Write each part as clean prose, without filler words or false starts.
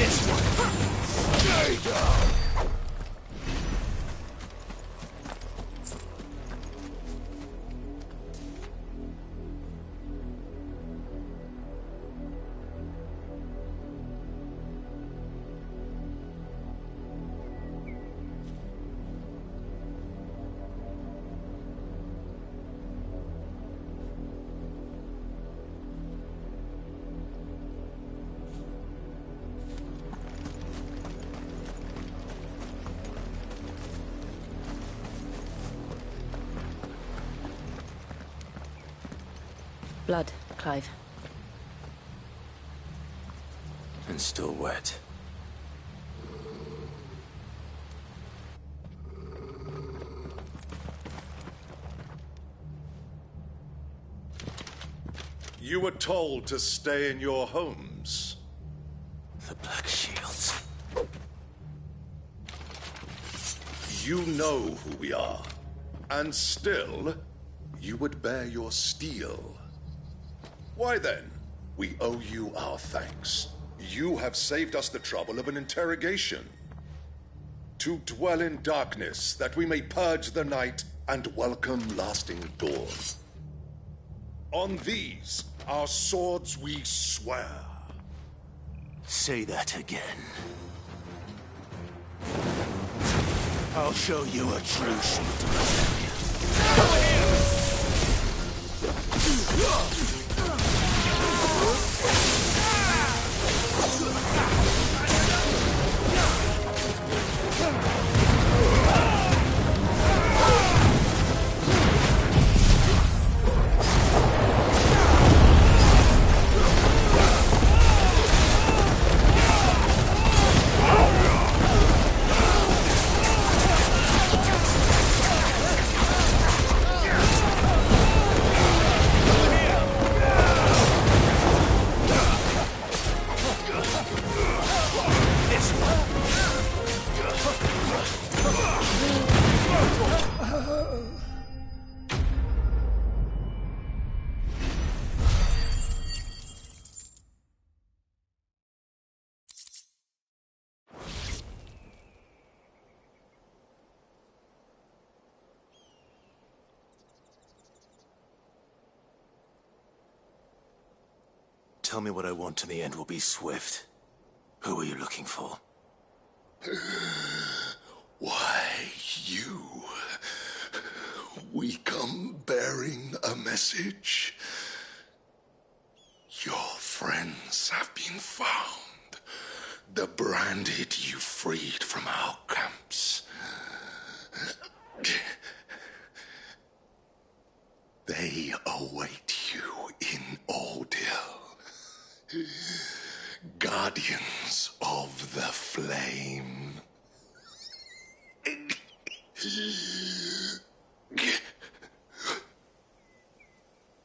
This one! Stay down! Blood, Clive. And still wet. You were told to stay in your homes. The Black Shields. You know who we are. And still, you would bear your steel. Why then? We owe you our thanks. You have saved us the trouble of an interrogation. To dwell in darkness, that we may purge the night and welcome lasting dawn. On these, our swords we swear. Say that again. I'll show you a true shield. Tell me what I want and the end will be swift. Who are you looking for? Why, you. We come bearing a message. Your friends have been found. The branded you freed from our camps. They await you in Ordeal. Guardians of the Flame.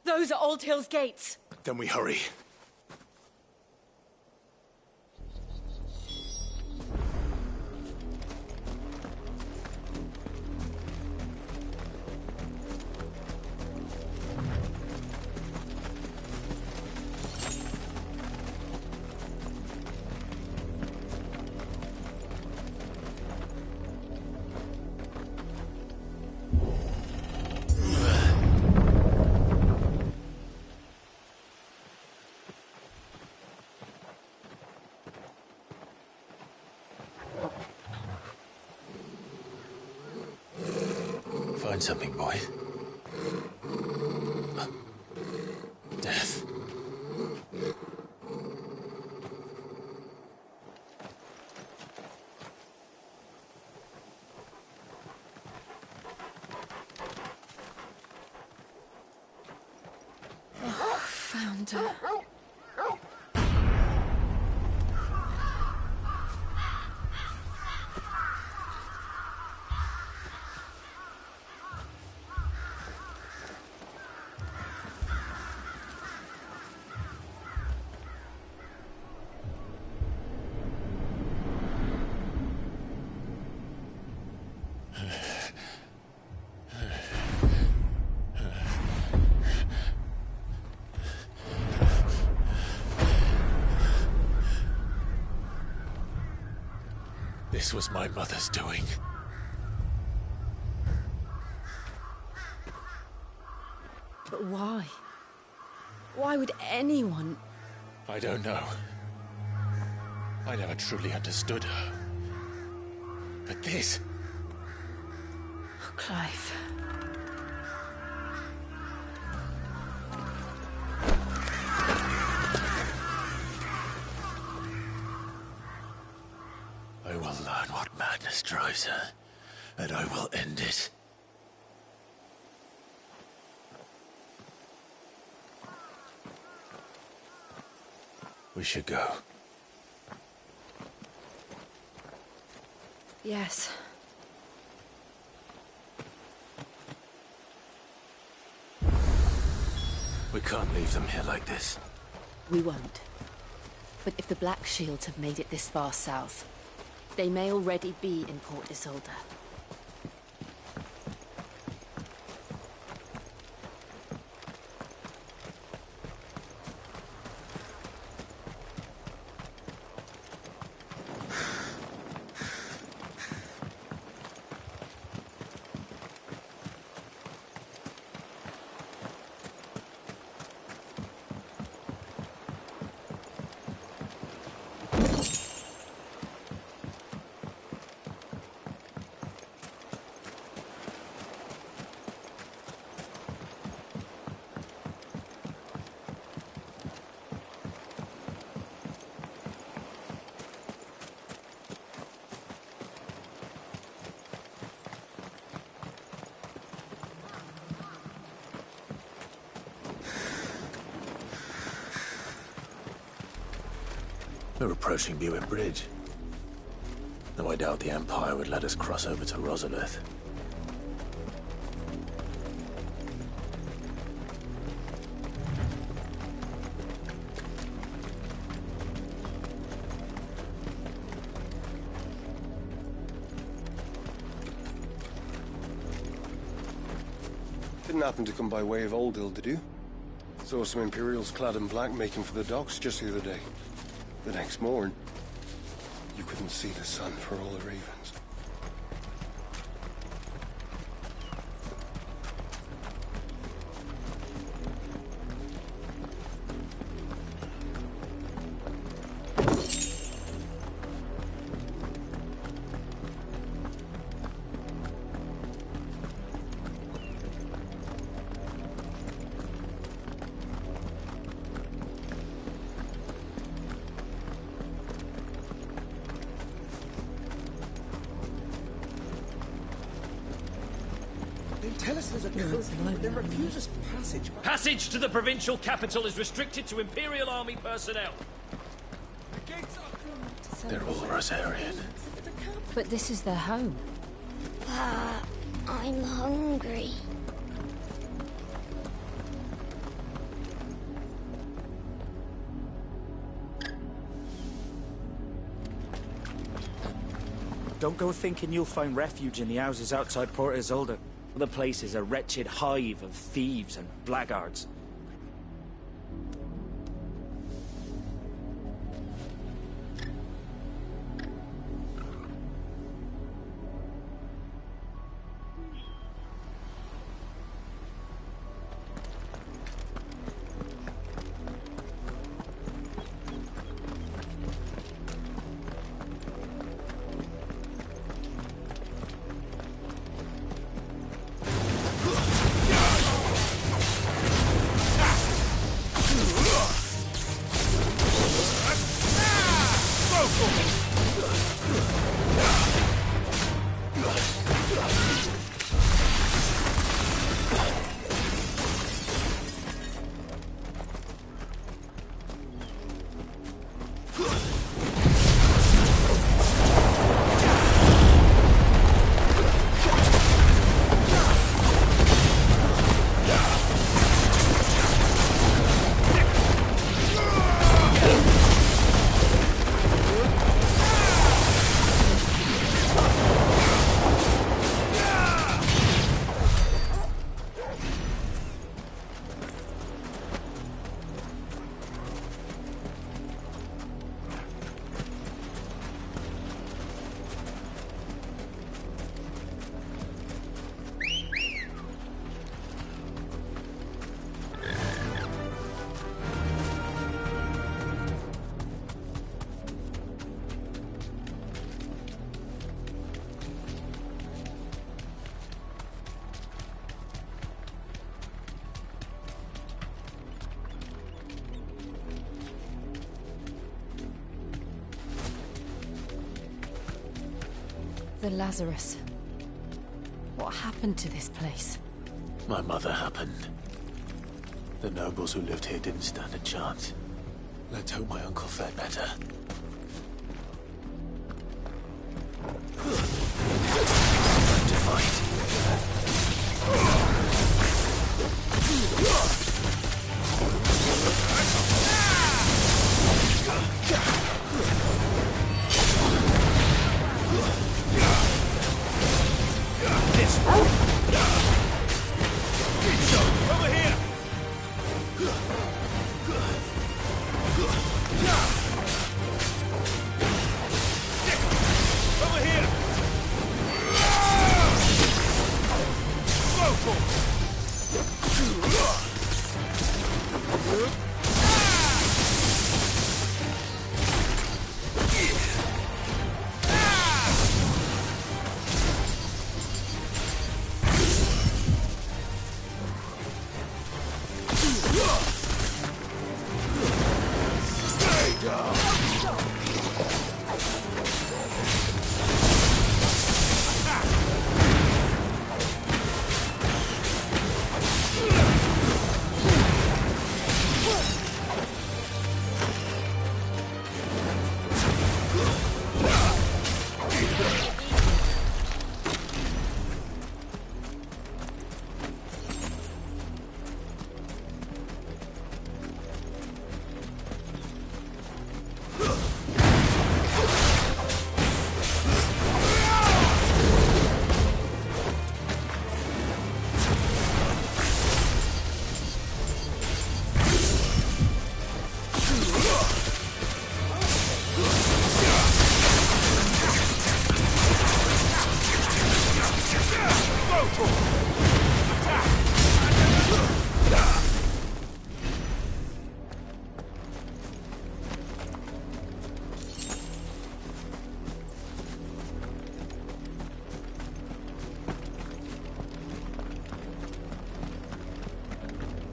Those are Old Hill's gates. Then we hurry. Find something, boy. Death. Found her. This was my mother's doing. But why? Why would anyone... I don't know. I never truly understood her. But this... Oh, Clive. I will learn what madness drives her, and I will end it. We should go. Yes. We can't leave them here like this. We won't. But if the Black Shields have made it this far south, they may already be in Port Isolde. We're approaching Buick Bridge. Though I doubt the Empire would let us cross over to Rosalith. Didn't happen to come by way of Oldhill, did you? Saw some Imperials clad in black making for the docks just the other day. The next morn, you couldn't see the sun for all the ravens. Tell us there's a code, but then refuse us passage. Passage to the provincial capital is restricted to Imperial Army personnel. They're all Rosarian. But this is their home. I'm hungry. Don't go thinking you'll find refuge in the houses outside Port Isolde. The place is a wretched hive of thieves and blackguards. The Lazarus. What happened to this place? My mother happened. The nobles who lived here didn't stand a chance. Let's hope my uncle fared better. Time to fight. Over here! Over here! Go for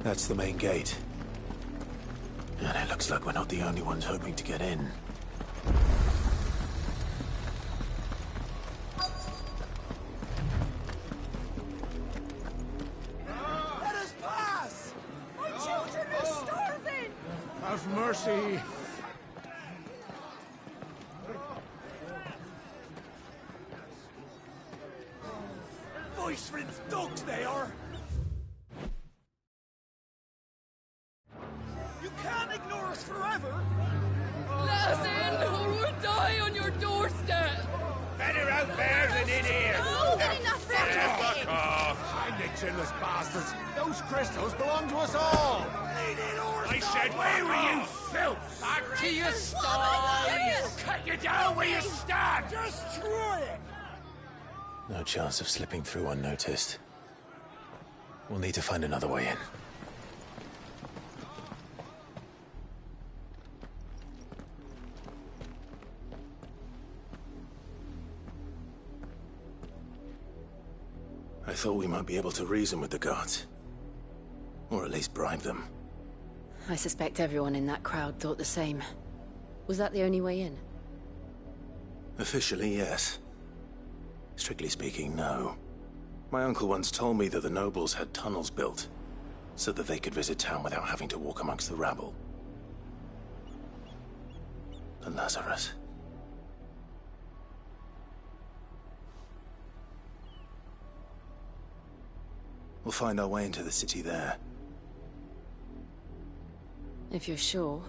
That's the main gate. And it looks like we're not the only ones hoping to get in. Let us pass! My children are starving! Have mercy! Voice-rinsed dogs they are! You can't ignore us forever! Let us in, or we'll die on your doorstep! Better out there than in here! Oh, good enough for Fuck off! Find the chinless bastards! Those crystals belong to us all! I said, where were you, filth? Back to your stalls! Cut you down where you stand! Just try it! No chance of slipping through unnoticed. We'll need to find another way in. I thought we might be able to reason with the guards. Or at least bribe them. I suspect everyone in that crowd thought the same. Was that the only way in? Officially, yes. Strictly speaking, no. My uncle once told me that the nobles had tunnels built, so that they could visit town without having to walk amongst the rabble. The Lazarus. We'll find our way into the city there. If you're sure.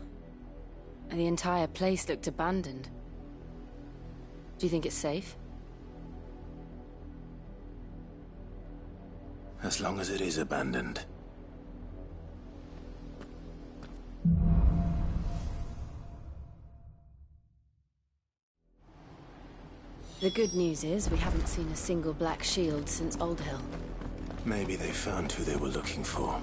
The entire place looked abandoned. Do you think it's safe? As long as it is abandoned. The good news is we haven't seen a single black shield since Old Hill. Maybe they found who they were looking for.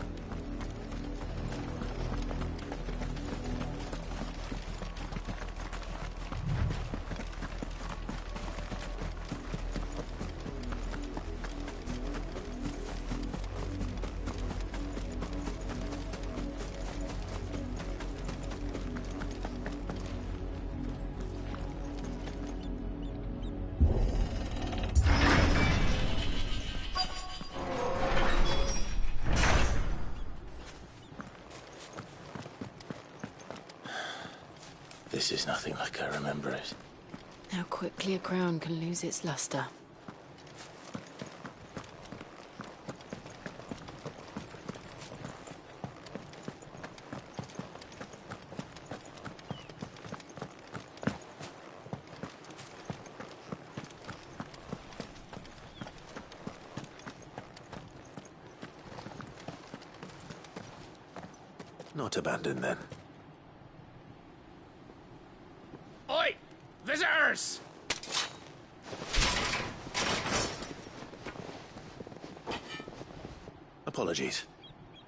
This is nothing like I remember it. How quickly a crown can lose its luster. Not abandoned, then. Oi! Visitors! Apologies.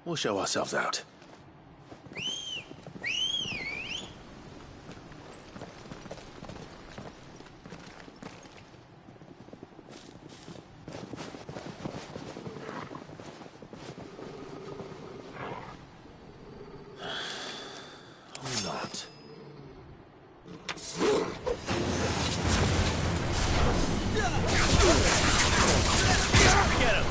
We'll show ourselves out. Or not. Get him!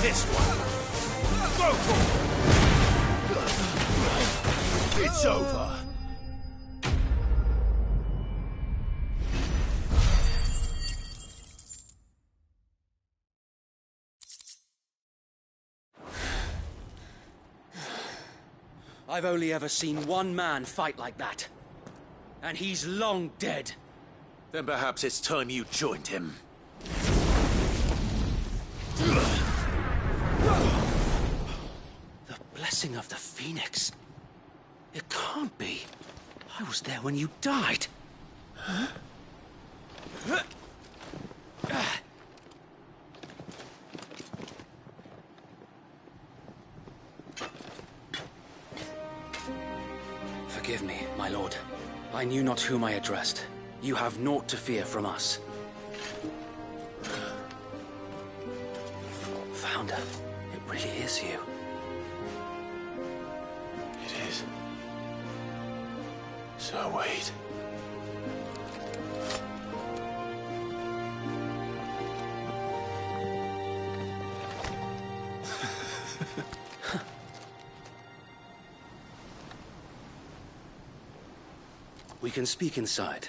This one. Go for it. It's over. I've only ever seen one man fight like that. And he's long dead. Then perhaps it's time you joined him. The blessing of the Phoenix. It can't be. I was there when you died. Huh? Forgive me, my lord. I knew not whom I addressed. You have naught to fear from us. Founder, it really is you. It is. So wait. We can speak inside.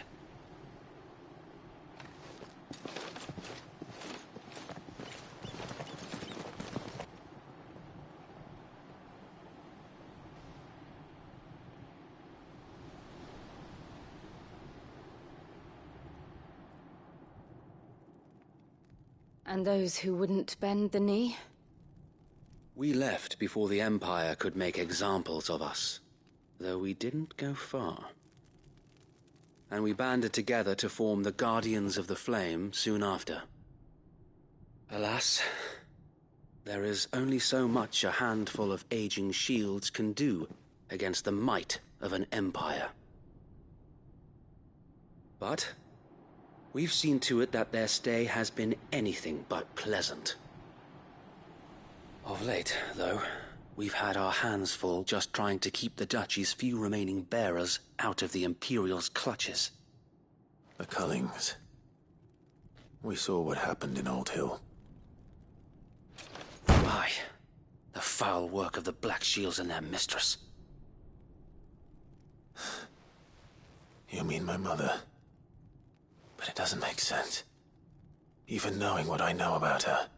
And those who wouldn't bend the knee? We left before the Empire could make examples of us, though we didn't go far. And we banded together to form the Guardians of the Flame soon after. Alas, there is only so much a handful of aging shields can do against the might of an empire. But we've seen to it that their stay has been anything but pleasant. Of late, though, we've had our hands full just trying to keep the Duchy's few remaining bearers out of the Imperial's clutches. The Cullings. We saw what happened in Old Hill. Aye. The foul work of the Black Shields and their mistress. You mean my mother? But it doesn't make sense. Even knowing what I know about her.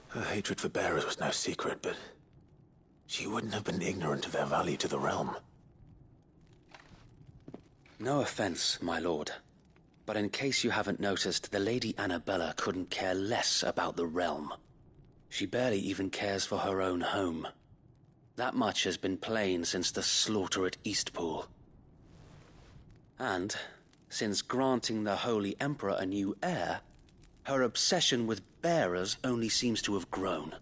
Her hatred for bearers was no secret, but she wouldn't have been ignorant of their value to the realm. No offense, my lord. But in case you haven't noticed, the Lady Annabella couldn't care less about the realm. She barely even cares for her own home. That much has been plain since the slaughter at Eastpool. And, since granting the Holy Emperor a new heir, her obsession with bearers only seems to have grown.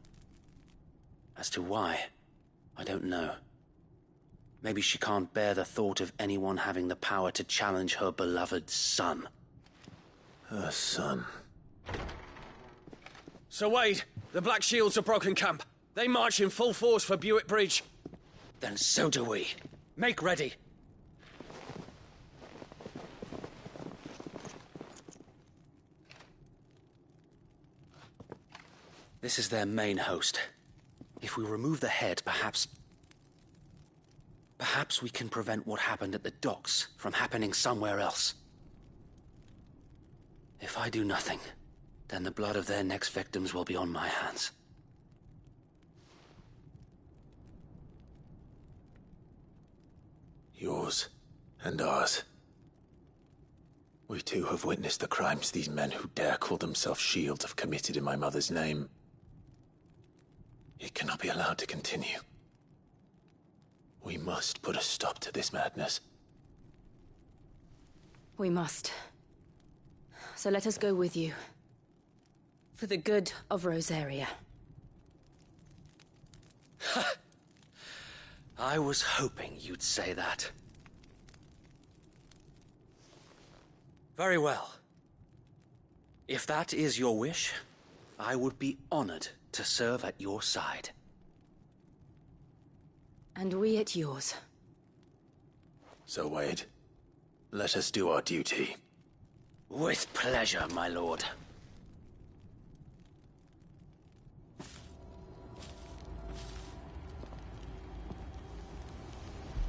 As to why, I don't know. Maybe she can't bear the thought of anyone having the power to challenge her beloved son. Her son. Sir Wade, the Black Shields have broken camp. They march in full force for Buick Bridge. Then so do we. Make ready. This is their main host. If we remove the head, perhaps we can prevent what happened at the docks from happening somewhere else. If I do nothing, then the blood of their next victims will be on my hands. Yours and ours. We too have witnessed the crimes these men who dare call themselves Shields have committed in my mother's name. It cannot be allowed to continue. We must put a stop to this madness. We must. So let us go with you. For the good of Rosaria. I was hoping you'd say that. Very well. If that is your wish, I would be honored to serve at your side. And we at yours. So, Wade, let us do our duty. With pleasure, my lord.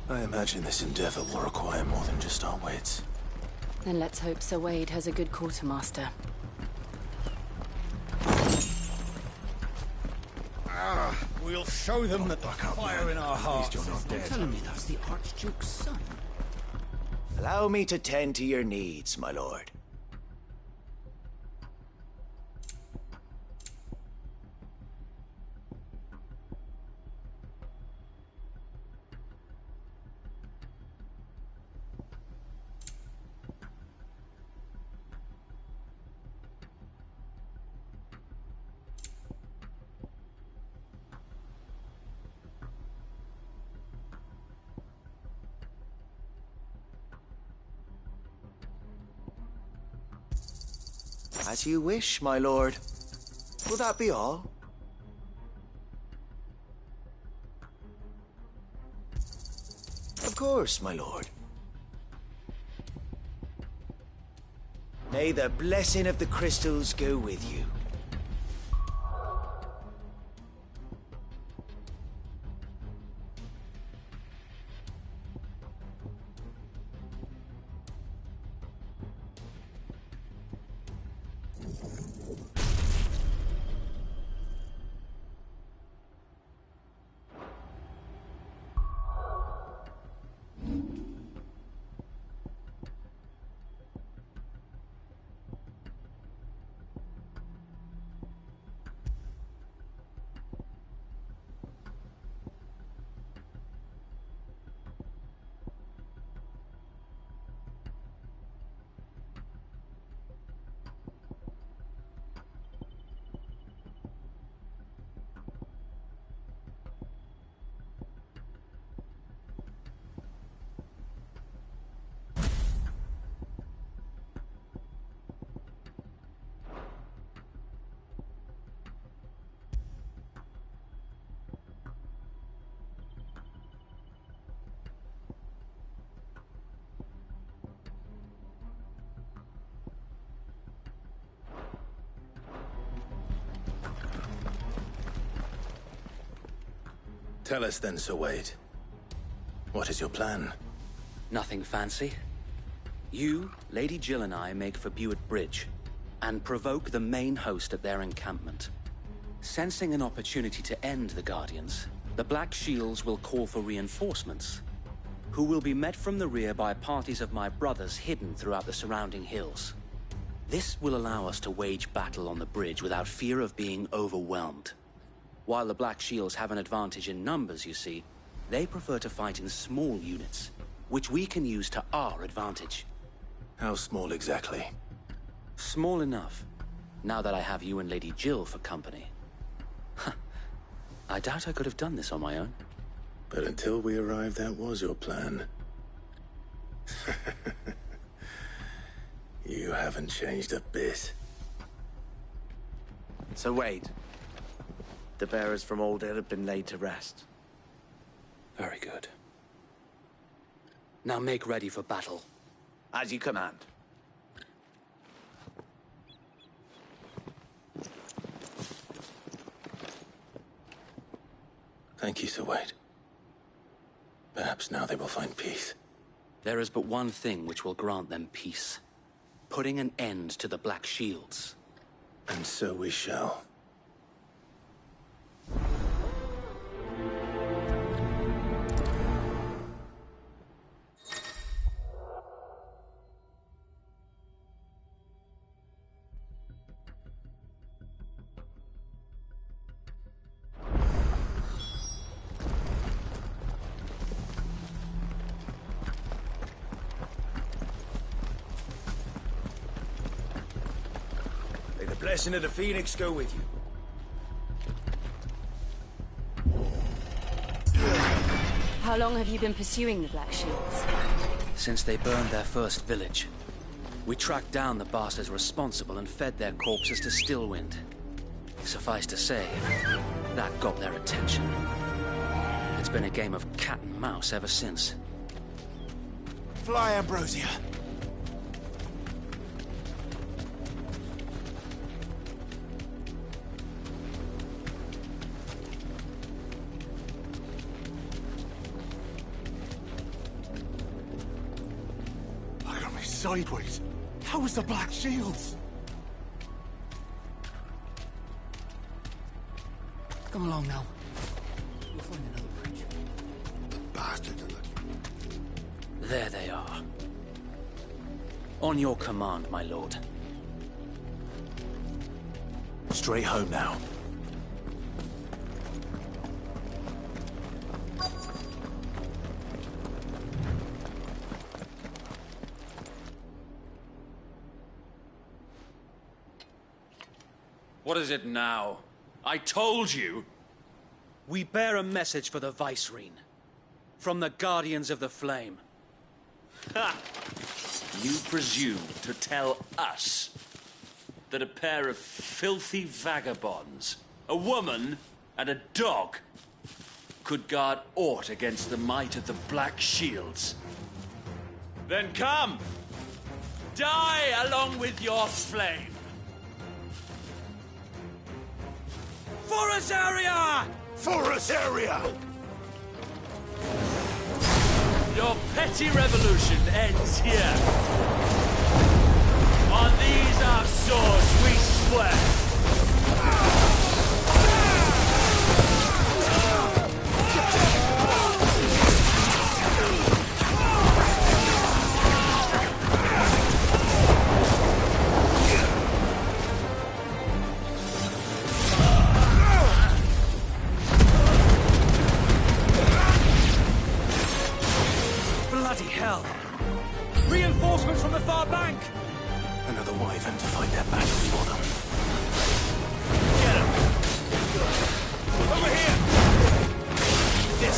I imagine this endeavor will require more than just our wits. Then let's hope Sir Wade has a good quartermaster. We'll show them that the fire in our hearts is dead. Telling me that's the Archduke's son. Allow me to tend to your needs, my lord. As you wish, my lord. Will that be all? Of course, my lord. May the blessing of the crystals go with you. Tell us then, Sir Wade. What is your plan? Nothing fancy. You, Lady Jill and I make for Buick Bridge, and provoke the main host at their encampment. Sensing an opportunity to end the Guardians, the Black Shields will call for reinforcements, who will be met from the rear by parties of my brothers hidden throughout the surrounding hills. This will allow us to wage battle on the bridge without fear of being overwhelmed. While the Black Shields have an advantage in numbers, you see, they prefer to fight in small units, which we can use to our advantage. How small exactly? Small enough, now that I have you and Lady Jill for company. I doubt I could have done this on my own. But until we arrived, that was your plan. You haven't changed a bit. So wait. The bearers from Old Hill have been laid to rest. Very good. Now make ready for battle. As you command. Thank you, Sir Wade. Perhaps now they will find peace. There is but one thing which will grant them peace. Putting an end to the Black Shields. And so we shall. May the blessing of the Phoenix go with you. How long have you been pursuing the Black Shields? Since they burned their first village. We tracked down the bastards responsible and fed their corpses to Stillwind. Suffice to say, that got their attention. It's been a game of cat and mouse ever since. Fly, Ambrosia. Look at me sideways. How was the Black Shields? Come along now. We'll find another bridge. The bastards are looking. There they are. On your command, my lord. Straight home now. What is it now? I told you! We bear a message for the Vicereine. From the Guardians of the Flame. Ha! You presume to tell us that a pair of filthy vagabonds, a woman and a dog, could guard aught against the might of the Black Shields? Then come! Die along with your flame! For Azaria! For Azaria! Your petty revolution ends here. On these our swords we swear. Bloody hell! Reinforcements from the far bank! Another wyvern to fight their battles for them. Get him! Over here! This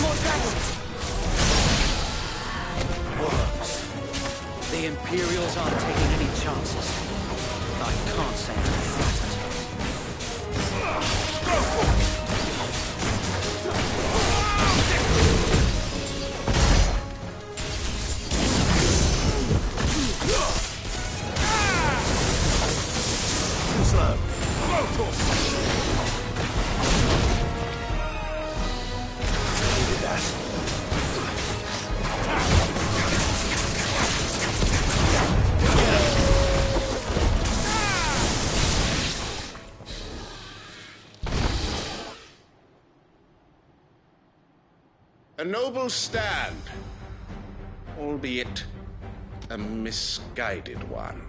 More dragons! The Imperials aren't taking any chances. I can't say I'm frightened. Slow. Needed that. A noble stand, albeit a misguided one.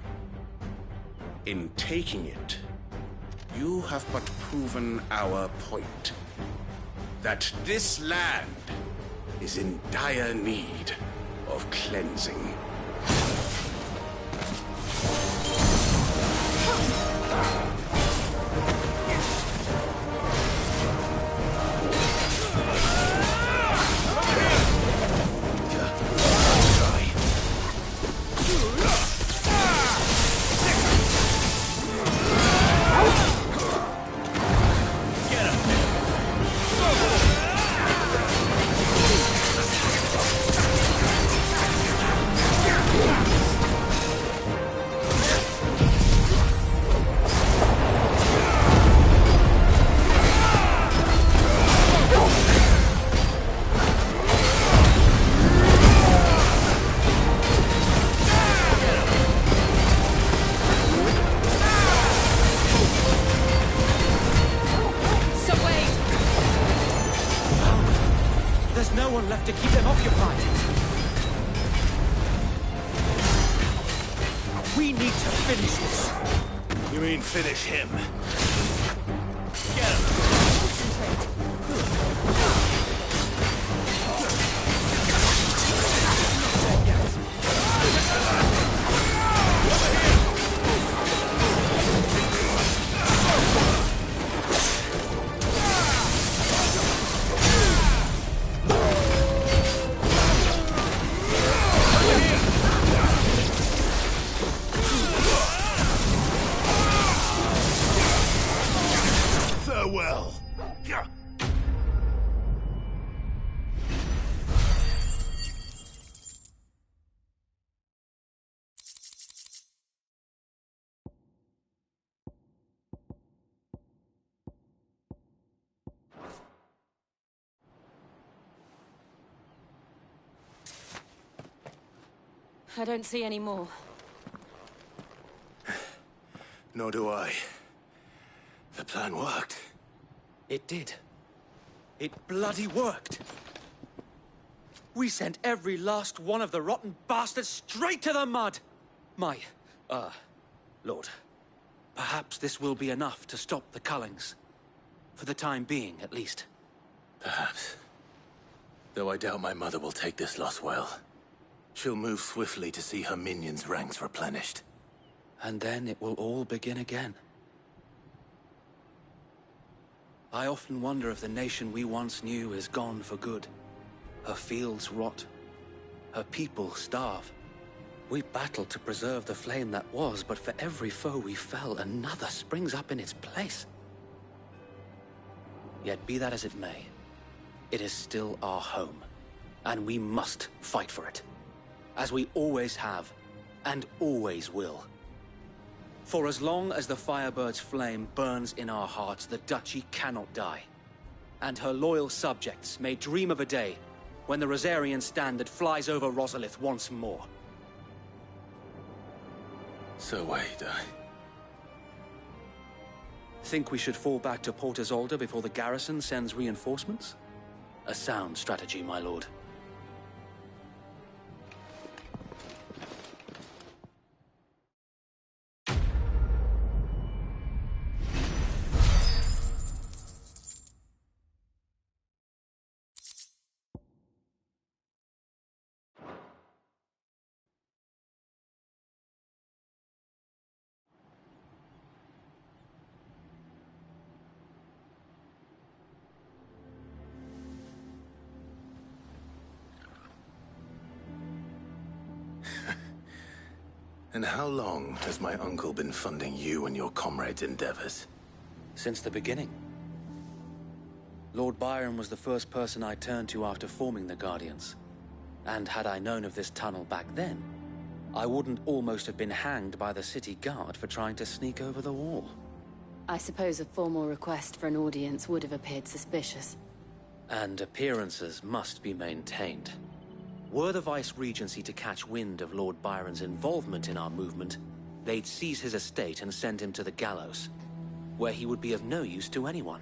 In taking it, you have but proven our point. That this land is in dire need of cleansing. To keep them occupied. We need to finish this. You mean finish him? Get him! Farewell. I don't see any more. Nor do I. The plan worked. It did. It bloody worked. We sent every last one of the rotten bastards straight to the mud! Lord. Perhaps this will be enough to stop the Cullings. For the time being, at least. Perhaps. Though I doubt my mother will take this loss well. She'll move swiftly to see her minions' ranks replenished. And then it will all begin again. I often wonder if the nation we once knew is gone for good. Her fields rot. Her people starve. We battled to preserve the flame that was, but for every foe we fell, another springs up in its place. Yet be that as it may, it is still our home, and we must fight for it. As we always have, and always will. For as long as the Firebird's flame burns in our hearts, the Duchy cannot die. And her loyal subjects may dream of a day when the Rosarian standard flies over Rosalith once more. So wait, Think we should fall back to Port Isolde before the garrison sends reinforcements? A sound strategy, my lord. And how long has my uncle been funding you and your comrades' endeavors? Since the beginning. Lord Byron was the first person I turned to after forming the Guardians. And had I known of this tunnel back then, I wouldn't almost have been hanged by the city guard for trying to sneak over the wall. I suppose a formal request for an audience would have appeared suspicious. And appearances must be maintained. Were the Vice-Regency to catch wind of Lord Byron's involvement in our movement, they'd seize his estate and send him to the gallows, where he would be of no use to anyone.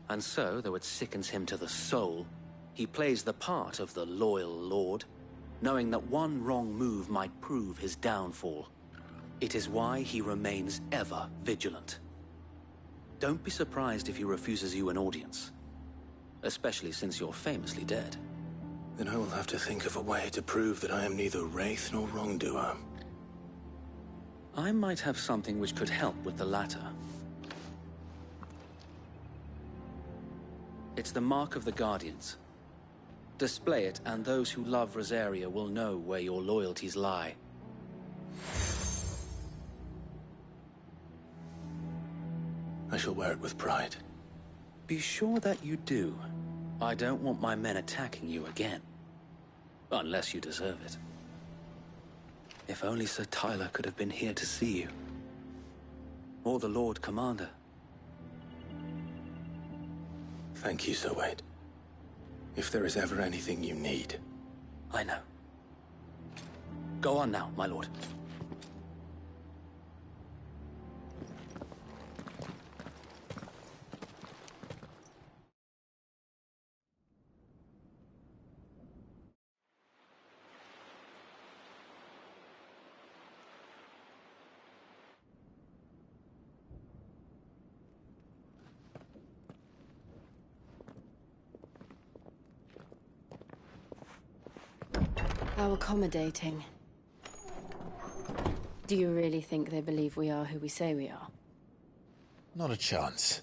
And so, though it sickens him to the soul, he plays the part of the loyal lord, knowing that one wrong move might prove his downfall. It is why he remains ever vigilant. Don't be surprised if he refuses you an audience, especially since you're famously dead. Then I will have to think of a way to prove that I am neither wraith nor wrongdoer. I might have something which could help with the latter. It's the Mark of the Guardians. Display it, and those who love Rosaria will know where your loyalties lie. I shall wear it with pride. Be sure that you do. I don't want my men attacking you again. Unless you deserve it. If only Sir Tyler could have been here to see you. Or the Lord Commander. Thank you, Sir Wade. If there is ever anything you need. I know. Go on now, my lord. How accommodating. Do you really think they believe we are who we say we are? Not a chance.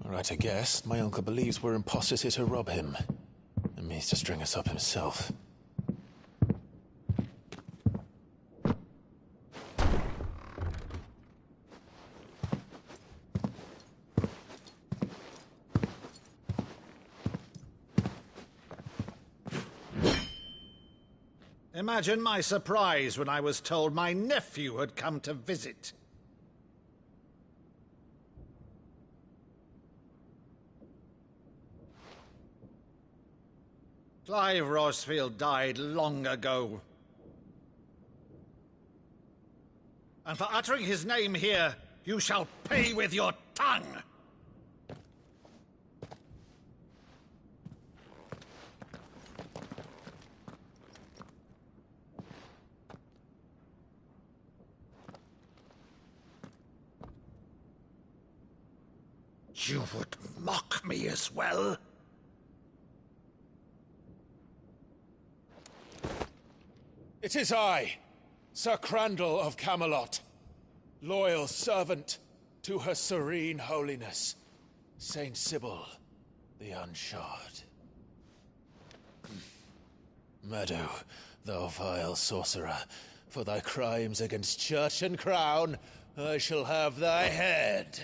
Right, I guess. My uncle believes we're imposters here to rob him. And means to string us up himself. Imagine my surprise when I was told my nephew had come to visit. Clive Rosfield died long ago. And for uttering his name here, you shall pay with your tongue! You would mock me as well? It is I, Sir Crandall of Camelot, loyal servant to Her Serene Holiness, Saint Sybil the Unshod. Meadow, thou vile sorcerer, for thy crimes against church and crown, I shall have thy head.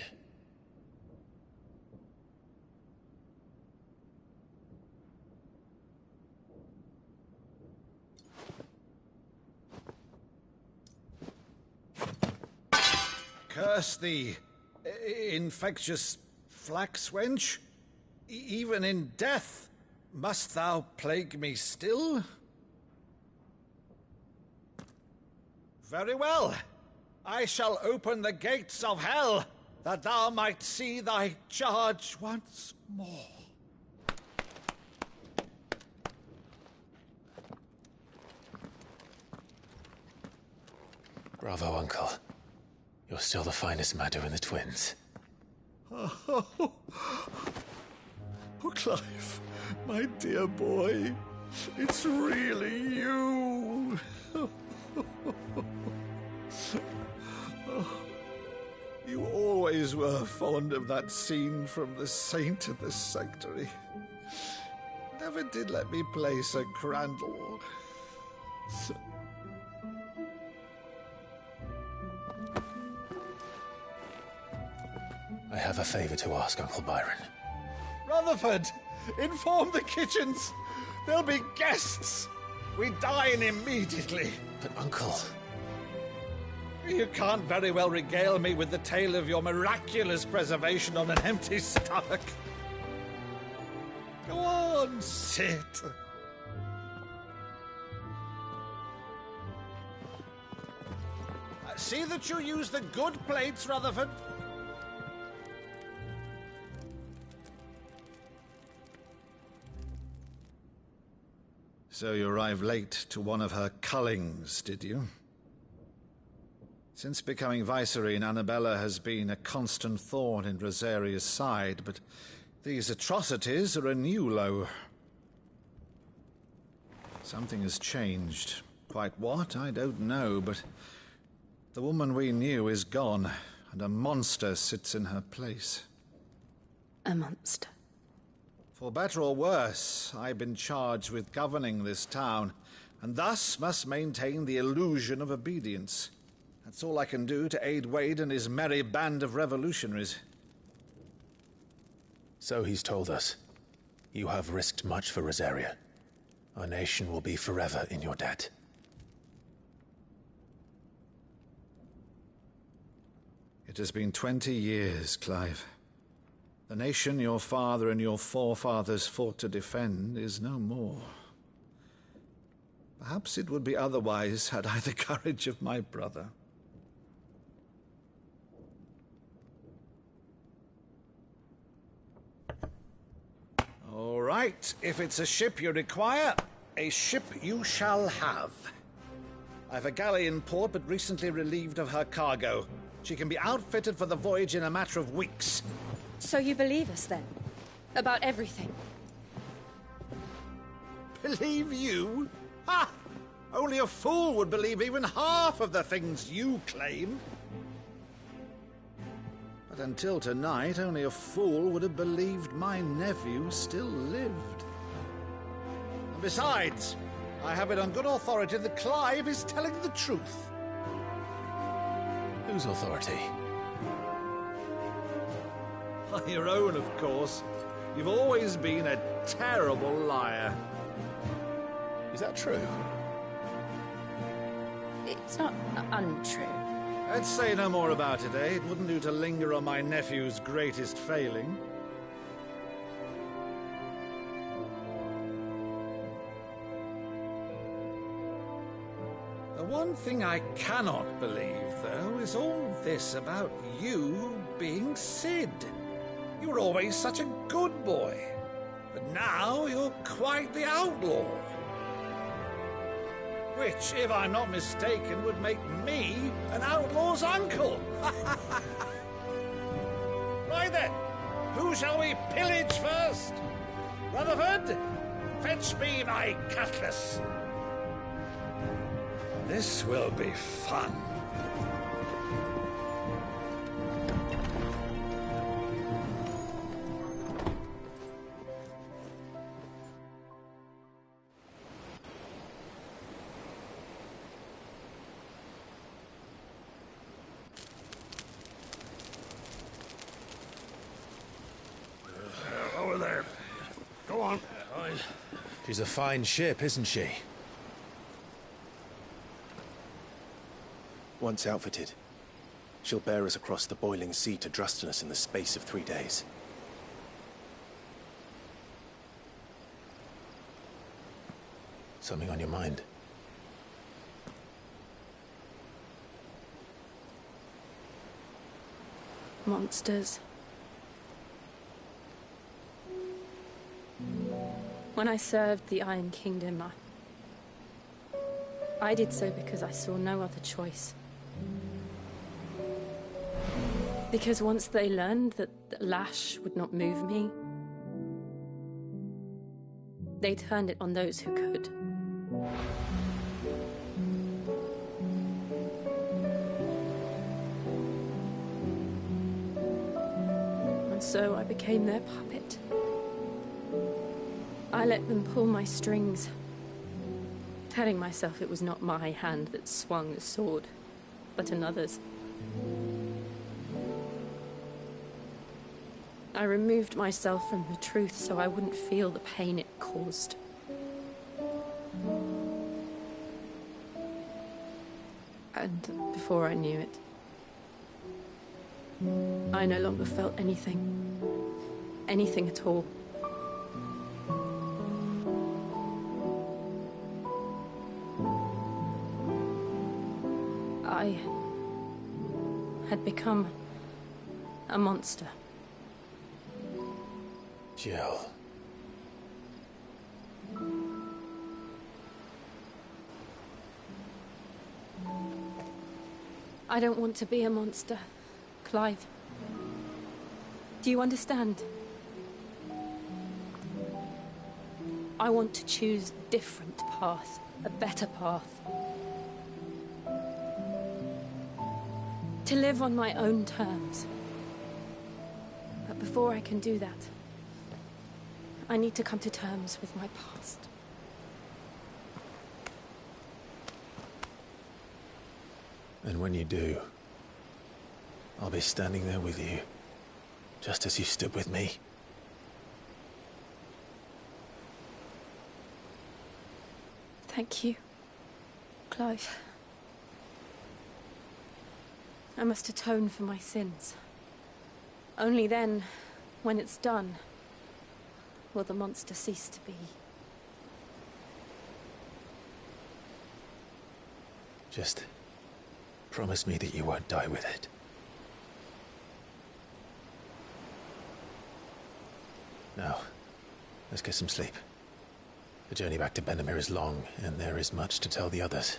Curse thee, infectious flax wench. Even in death, must thou plague me still? Very well. I shall open the gates of hell, that thou might see thy charge once more. Bravo, Uncle. You're still the finest Meadow in the twins. Oh, Clive, my dear boy, it's really you. You always were fond of that scene from The Saint of the Sanctuary. Never did let me play Sir Crandall. I have a favor to ask, Uncle Byron. Rutherford, inform the kitchens. There'll be guests. We dine immediately. But, Uncle... You can't very well regale me with the tale of your miraculous preservation on an empty stomach. Go on, sit. See that you use the good plates, Rutherford. So you arrived late to one of her cullings, did you? Since becoming Vicereine, Annabella has been a constant thorn in Rosaria's side, but these atrocities are a new low. Something has changed. Quite what, I don't know, but the woman we knew is gone, and a monster sits in her place. A monster? For better or worse, I've been charged with governing this town, and thus must maintain the illusion of obedience. That's all I can do to aid Wade and his merry band of revolutionaries. So he's told us. You have risked much for Rosaria. Our nation will be forever in your debt. It has been 20 years, Clive. The nation your father and your forefathers fought to defend is no more. Perhaps it would be otherwise had I the courage of my brother. All right, if it's a ship you require, a ship you shall have. I've a galley in port, but recently relieved of her cargo. She can be outfitted for the voyage in a matter of weeks. So you believe us, then? About everything? Believe you? Ha! Only a fool would believe even half of the things you claim. But until tonight, only a fool would have believed my nephew still lived. And besides, I have it on good authority that Clive is telling the truth. Whose authority? Your own, of course. You've always been a terrible liar. Is that true? It's not untrue. Let's say no more about it, eh? It wouldn't do to linger on my nephew's greatest failing. The one thing I cannot believe, though, is all this about you being Cid. You were always such a good boy, but now you're quite the outlaw. Which, if I'm not mistaken, would make me an outlaw's uncle. Right then, who shall we pillage first? Rutherford, fetch me my cutlass. This will be fun. Over there. Go on. She's a fine ship, isn't she? Once outfitted, she'll bear us across the boiling sea to Drustinus in the space of 3 days. Something on your mind? Monsters. When I served the Iron Kingdom, I did so because I saw no other choice. Because once they learned that the lash would not move me, they turned it on those who could. And so I became their puppet. I let them pull my strings, telling myself it was not my hand that swung the sword, but another's. I removed myself from the truth so I wouldn't feel the pain it caused. And before I knew it, I no longer felt anything. Anything at all. I had become a monster. Jill. I don't want to be a monster, Clive. Do you understand? I want to choose a different path, a better path. To live on my own terms. But before I can do that, I need to come to terms with my past. And when you do, I'll be standing there with you, just as you stood with me. Thank you, Clive. I must atone for my sins. Only then, when it's done, will the monster cease to be. Just promise me that you won't die with it. Now, let's get some sleep. The journey back to Benamir is long, and there is much to tell the others.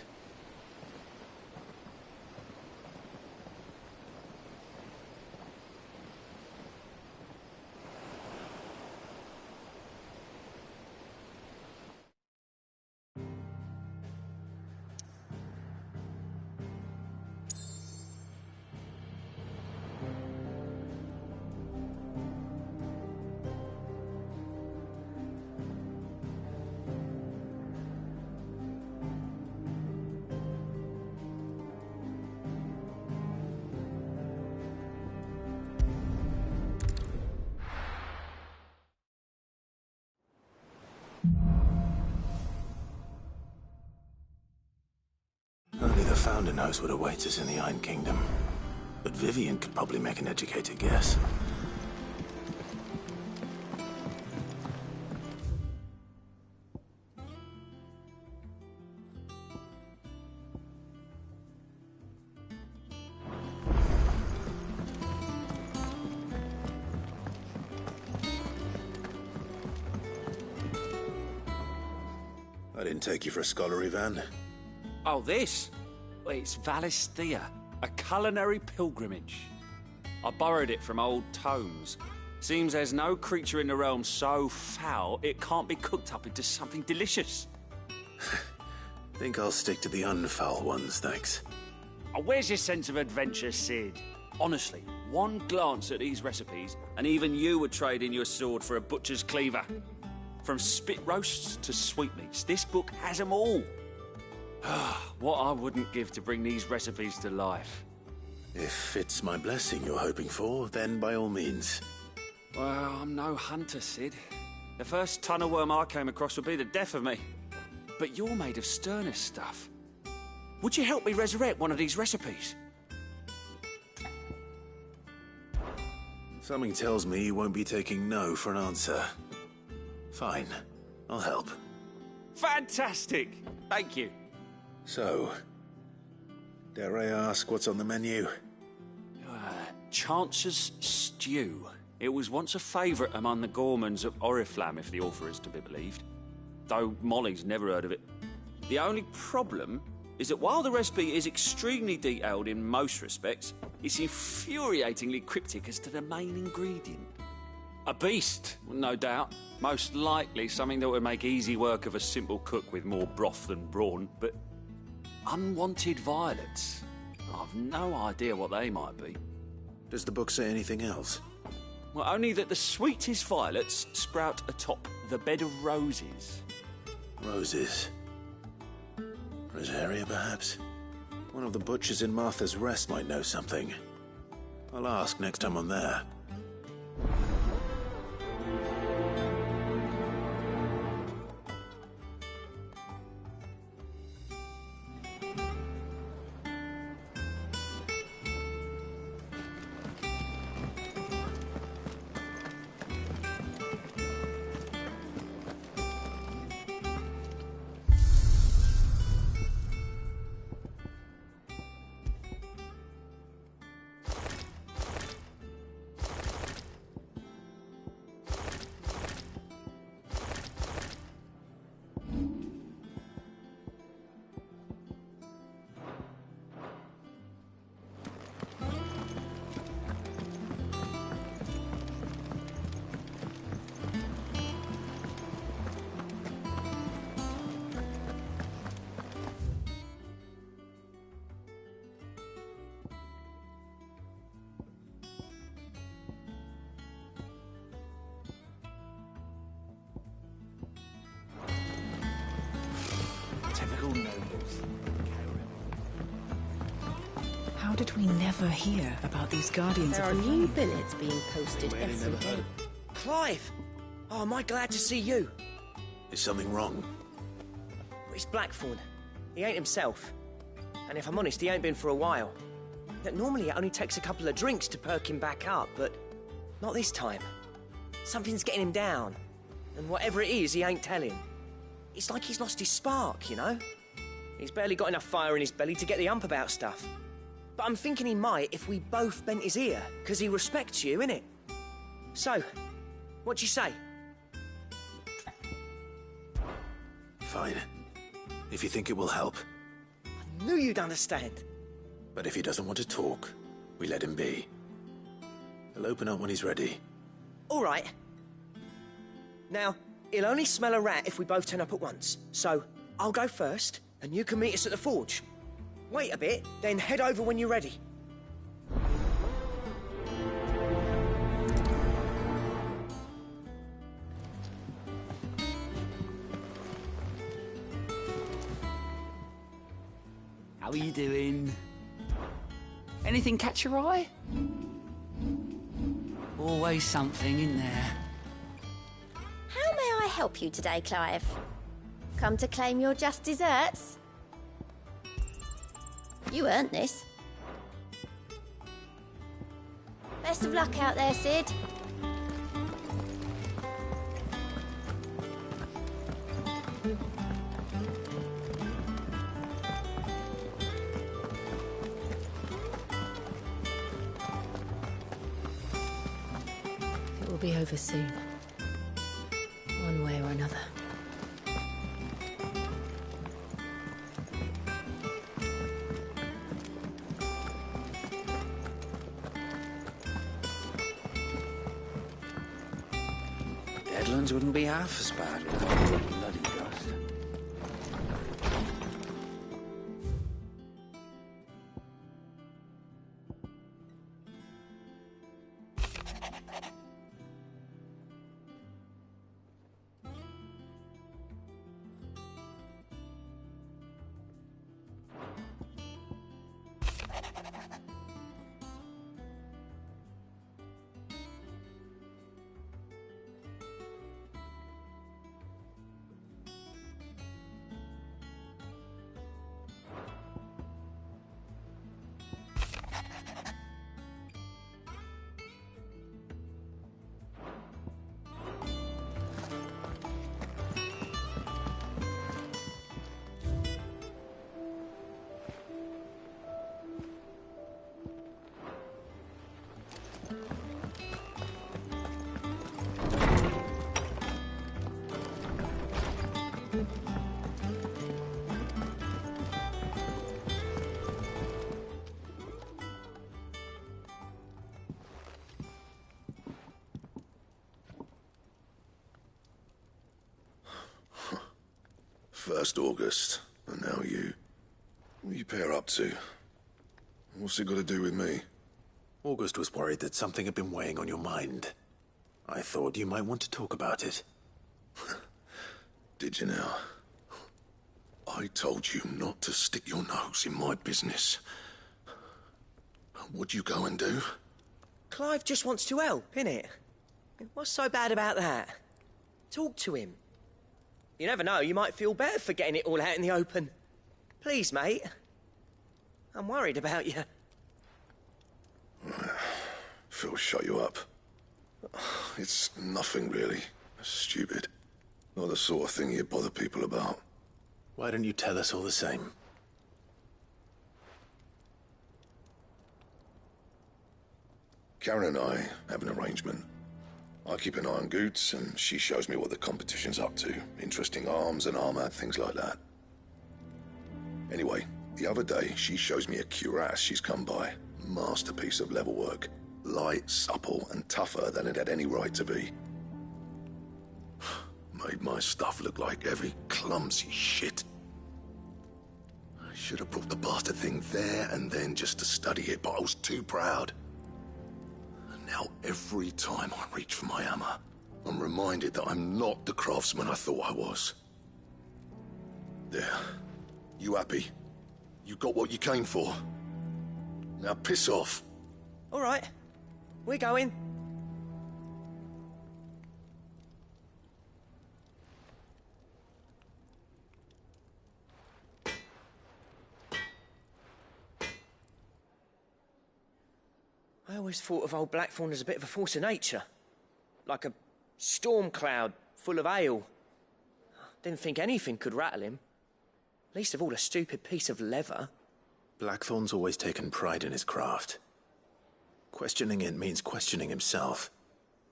Only the Founder knows what awaits us in the Iron Kingdom. But Vivian could probably make an educated guess. I didn't take you for a scholar, Ivan. Oh, this? Well, it's Valisthea, a culinary pilgrimage. I borrowed it from old tomes. Seems there's no creature in the realm so foul it can't be cooked up into something delicious. Think I'll stick to the unfoul ones, thanks. Oh, where's your sense of adventure, Sid? Honestly, one glance at these recipes, and even you would trade in your sword for a butcher's cleaver. From spit roasts to sweetmeats, this book has them all. What I wouldn't give to bring these recipes to life. If it's my blessing you're hoping for, then by all means. Well, I'm no hunter, Sid. The first tunnel worm I came across would be the death of me. But you're made of sterner stuff. Would you help me resurrect one of these recipes? Something tells me you won't be taking no for an answer. Fine, I'll help. Fantastic! Thank you. So, dare I ask what's on the menu? Chance's Stew. It was once a favourite among the gourmands of Oriflamme, if the author is to be believed. Though Molly's never heard of it. The only problem is that while the recipe is extremely detailed in most respects, it's infuriatingly cryptic as to the main ingredient. A beast, no doubt. Most likely something that would make easy work of a simple cook with more broth than brawn, but unwanted violets. I've no idea what they might be. Does the book say anything else? Well, only that the sweetest violets sprout atop the bed of roses. Roses? Rosaria, perhaps? One of the butchers in Martha's Rest might know something. I'll ask next time I'm there. How did we never hear about these Guardians There of are the new Flame? billets being posted every day. Clive! Oh, am I glad to see you? Is something wrong? It's Blackthorn. He ain't himself. And if I'm honest, he ain't been for a while. That normally it only takes a couple of drinks to perk him back up, but not this time. Something's getting him down. And whatever it is, he ain't telling. It's like he's lost his spark, you know? He's barely got enough fire in his belly to get the ump about stuff. But I'm thinking he might if we both bent his ear, because he respects you, innit? So, what do you say? Fine. If you think it will help. I knew you'd understand. But if he doesn't want to talk, we let him be. He'll open up when he's ready. All right. Now, he'll only smell a rat if we both turn up at once. So, I'll go first, and you can meet us at the forge. Wait a bit, then head over when you're ready. How are you doing? Anything catch your eye? Always something in there. How may I help you today, Clive? Come to claim your just desserts? You earned this. Best of luck out there, Sid. It will be over soon. One way or another. Deadlands wouldn't be half as bad without the bloody dust. First August, and now you. What are you pair up to? What's it got to do with me? August was worried that something had been weighing on your mind. I thought you might want to talk about it. Did you now? I told you not to stick your nose in my business. What'd you go and do? Clive just wants to help, innit? What's so bad about that? Talk to him. You never know, you might feel better for getting it all out in the open. Please, mate. I'm worried about you. Phil shut you up. It's nothing really. Stupid. Not the sort of thing you bother people about. Why don't you tell us all the same? Karen and I have an arrangement. I keep an eye on Goots, and she shows me what the competition's up to. Interesting arms and armor, things like that. Anyway, the other day, she shows me a cuirass she's come by. Masterpiece of level work. Light, supple, and tougher than it had any right to be. Made my stuff look like heavy, clumsy shit. I should have brought the bastard thing there and then just to study it, but I was too proud. Now, every time I reach for my hammer, I'm reminded that I'm not the craftsman I thought I was. There. You happy? You got what you came for. Now piss off. All right. We're going. I always thought of old Blackthorn as a bit of a force of nature. Like a storm cloud full of ale. Didn't think anything could rattle him. Least of all a stupid piece of leather. Blackthorn's always taken pride in his craft. Questioning it means questioning himself.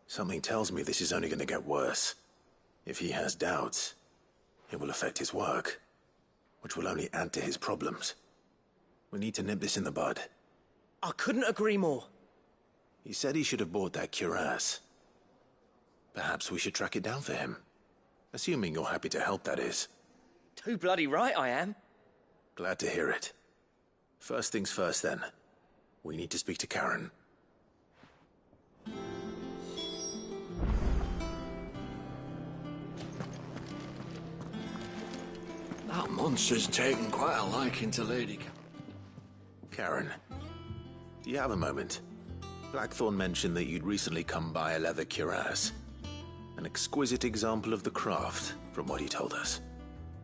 Something tells me this is only going to get worse. If he has doubts, it will affect his work, which will only add to his problems. We need to nip this in the bud. I couldn't agree more. He said he should have bought that cuirass. Perhaps we should track it down for him. Assuming you're happy to help, that is. Too bloody right I am. Glad to hear it. First things first, then. We need to speak to Karen. That monster's taken quite a liking to Lady Karen, do you have a moment? Blackthorn mentioned that you'd recently come by a leather cuirass. An exquisite example of the craft, from what he told us.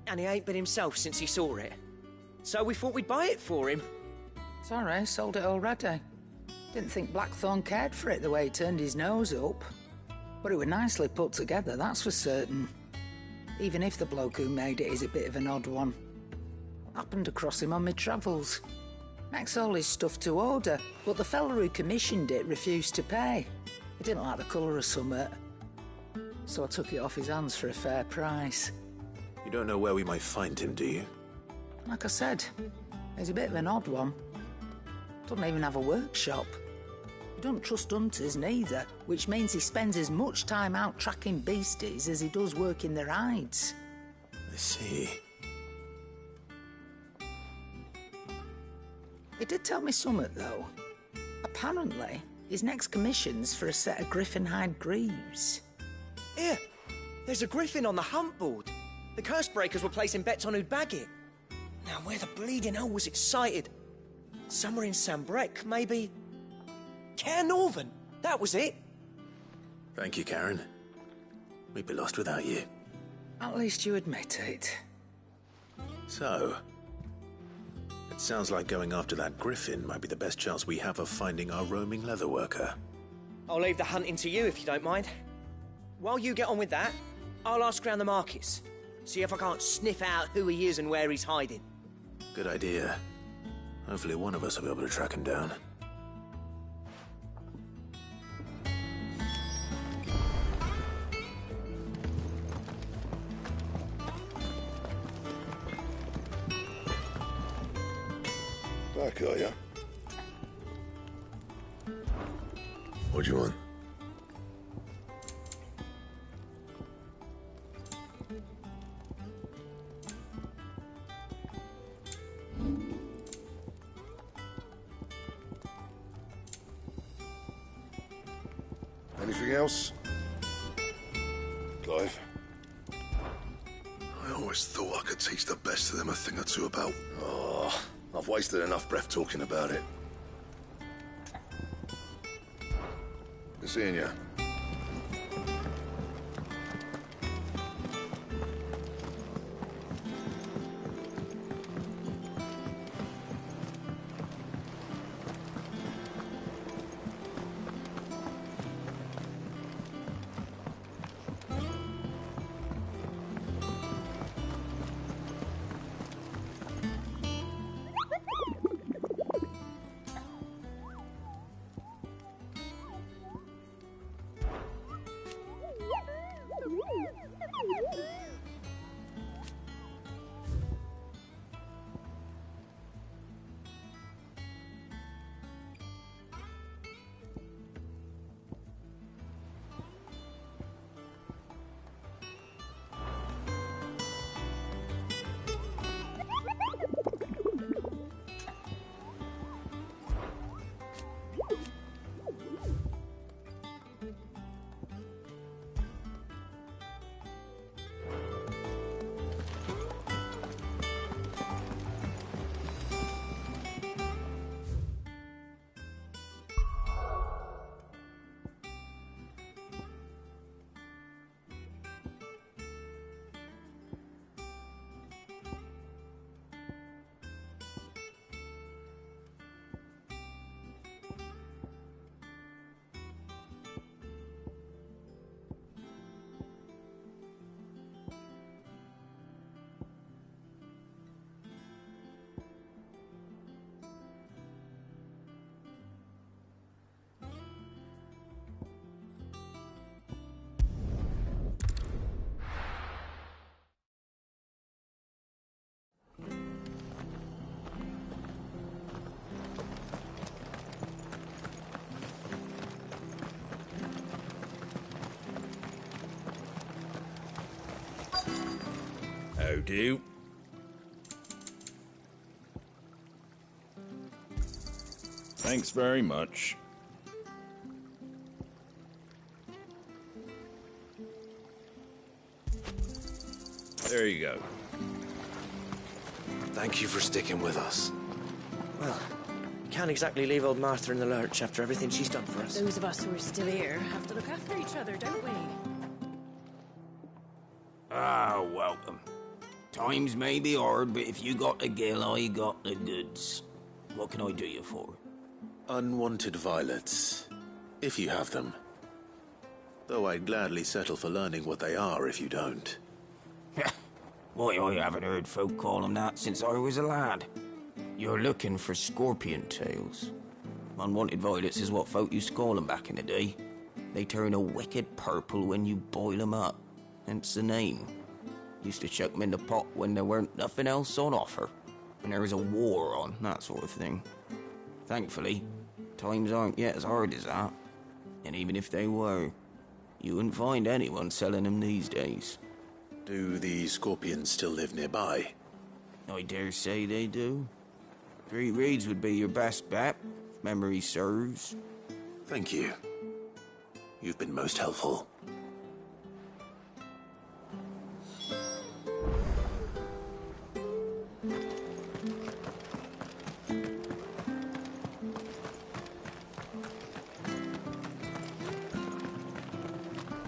And he ain't been himself since he saw it. So we thought we'd buy it for him. Sorry, sold it already. Didn't think Blackthorn cared for it the way he turned his nose up. But it was nicely put together, that's for certain. Even if the bloke who made it is a bit of an odd one. Happened across him on my travels. Makes all his stuff to order, but the fella who commissioned it refused to pay. He didn't like the colour of summit. So I took it off his hands for a fair price. You don't know where we might find him, do you? Like I said, he's a bit of an odd one. Doesn't even have a workshop. He don't trust hunters neither, which means he spends as much time out tracking beasties as he does working their hides. I see. He did tell me something, though. Apparently, his next commission's for a set of griffin hide greaves. Here, there's a griffin on the hunt board. The curse breakers were placing bets on who'd bag it. Now, where the bleeding hell was it sighted? Somewhere in Sambrec, maybe... Caernarvon, that was it. Thank you, Karen. We'd be lost without you. At least you admit it. So, it sounds like going after that griffin might be the best chance we have of finding our roaming leatherworker. I'll leave the hunting to you if you don't mind. While you get on with that, I'll ask around the markets. See if I can't sniff out who he is and where he's hiding. Good idea. Hopefully one of us will be able to track him down. Back, are ya? What do you want? Anything else? Clive? I always thought I could teach the best of them a thing or two about... Oh, I've wasted enough breath talking about it. Good seeing you. That'll do. Thanks very much. There you go. Thank you for sticking with us. Well, we can't exactly leave old Martha in the lurch after everything she's done for us. Those of us who are still here have to look after each other, don't we? Ah, welcome. Times may be hard, but if you got the gill, I got the goods. What can I do you for? Unwanted violets, if you have them. Though I'd gladly settle for learning what they are if you don't. Why, I haven't heard folk call them that since I was a lad. You're looking for scorpion tails. Unwanted violets is what folk used to call them back in the day. They turn a wicked purple when you boil them up. Hence the name. Used to chuck them in the pot when there weren't nothing else on offer. When there was a war on, that sort of thing. Thankfully, times aren't yet as hard as that. And even if they were, you wouldn't find anyone selling them these days. Do the scorpions still live nearby? I dare say they do. 3 Reeds would be your best bet, if memory serves. Thank you. You've been most helpful.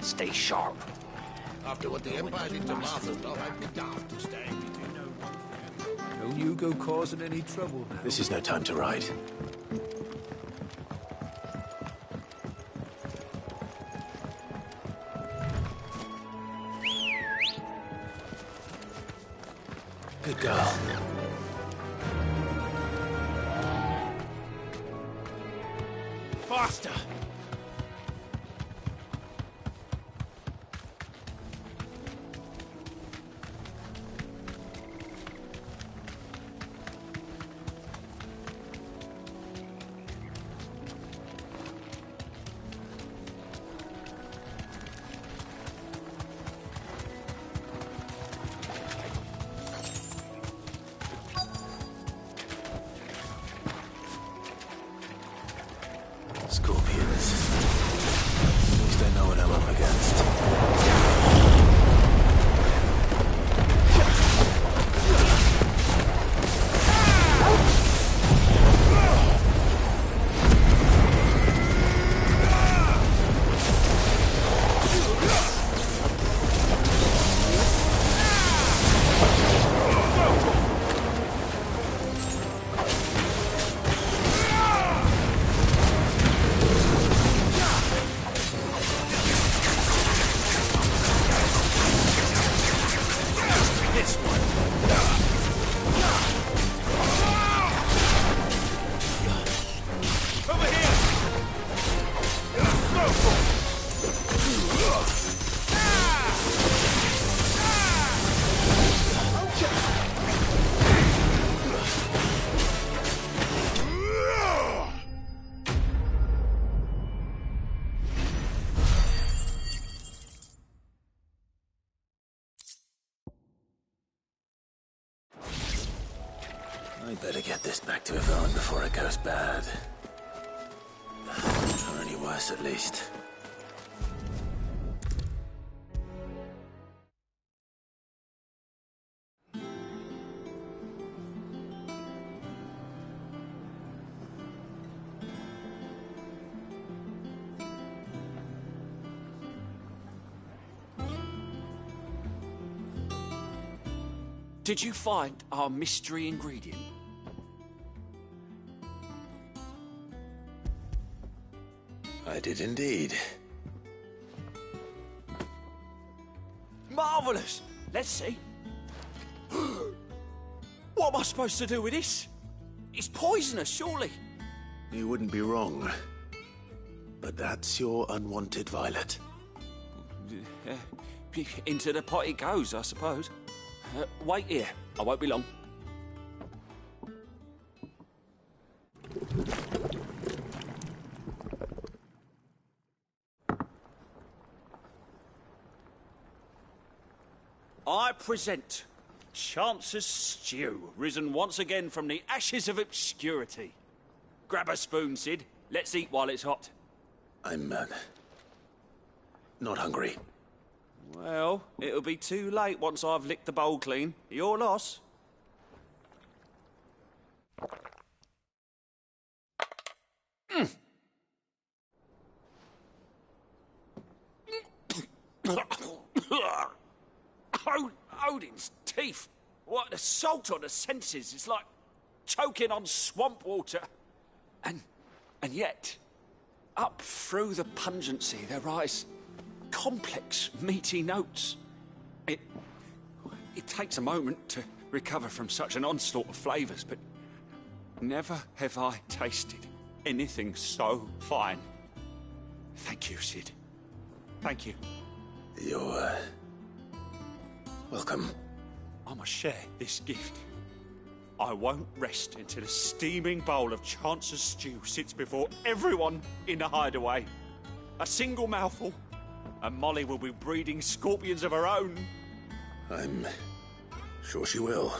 Stay sharp. After what the Empire did to Martha's dog, I'd be daft to stay. Don't you go causing any trouble now. This is no time to ride. Good girl. Faster! Scorpions. At least I know what I'm up against. I'd better get this back to Yvonne before it goes bad. Or any worse, at least. Did you find our mystery ingredient? I did indeed. Marvellous! Let's see. What am I supposed to do with this? It's poisonous, surely. You wouldn't be wrong. But that's your unwanted violet. Into the pot it goes, I suppose. Wait here. I won't be long. I present Chance's stew, risen once again from the ashes of obscurity. Grab a spoon, Sid. Let's eat while it's hot. I'm, not hungry. Well, it'll be too late once I've licked the bowl clean. Your loss. Odin's teeth. What an assault on the senses. It's like choking on swamp water. And yet, up through the pungency, there rise complex, meaty notes. It takes a moment to recover from such an onslaught of flavours, but never have I tasted anything so fine. Thank you, Sid. Thank you. You're, welcome. I must share this gift. I won't rest until a steaming bowl of Chance's stew sits before everyone in the hideaway. A single mouthful, and Molly will be breeding scorpions of her own. I'm sure she will.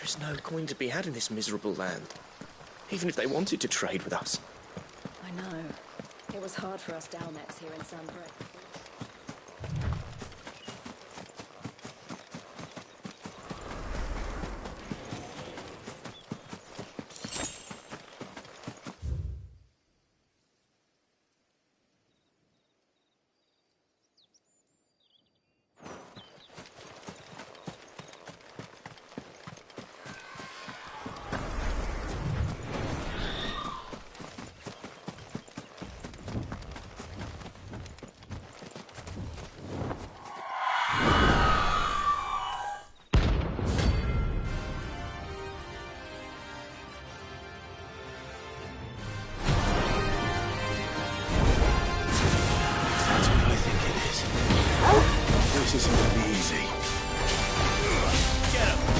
There's no coin to be had in this miserable land. Even if they wanted to trade with us. I know. It was hard for us Dalmets here in Sunbreak. This isn't gonna be easy. Get him!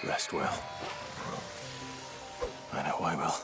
Rest well. I know I will.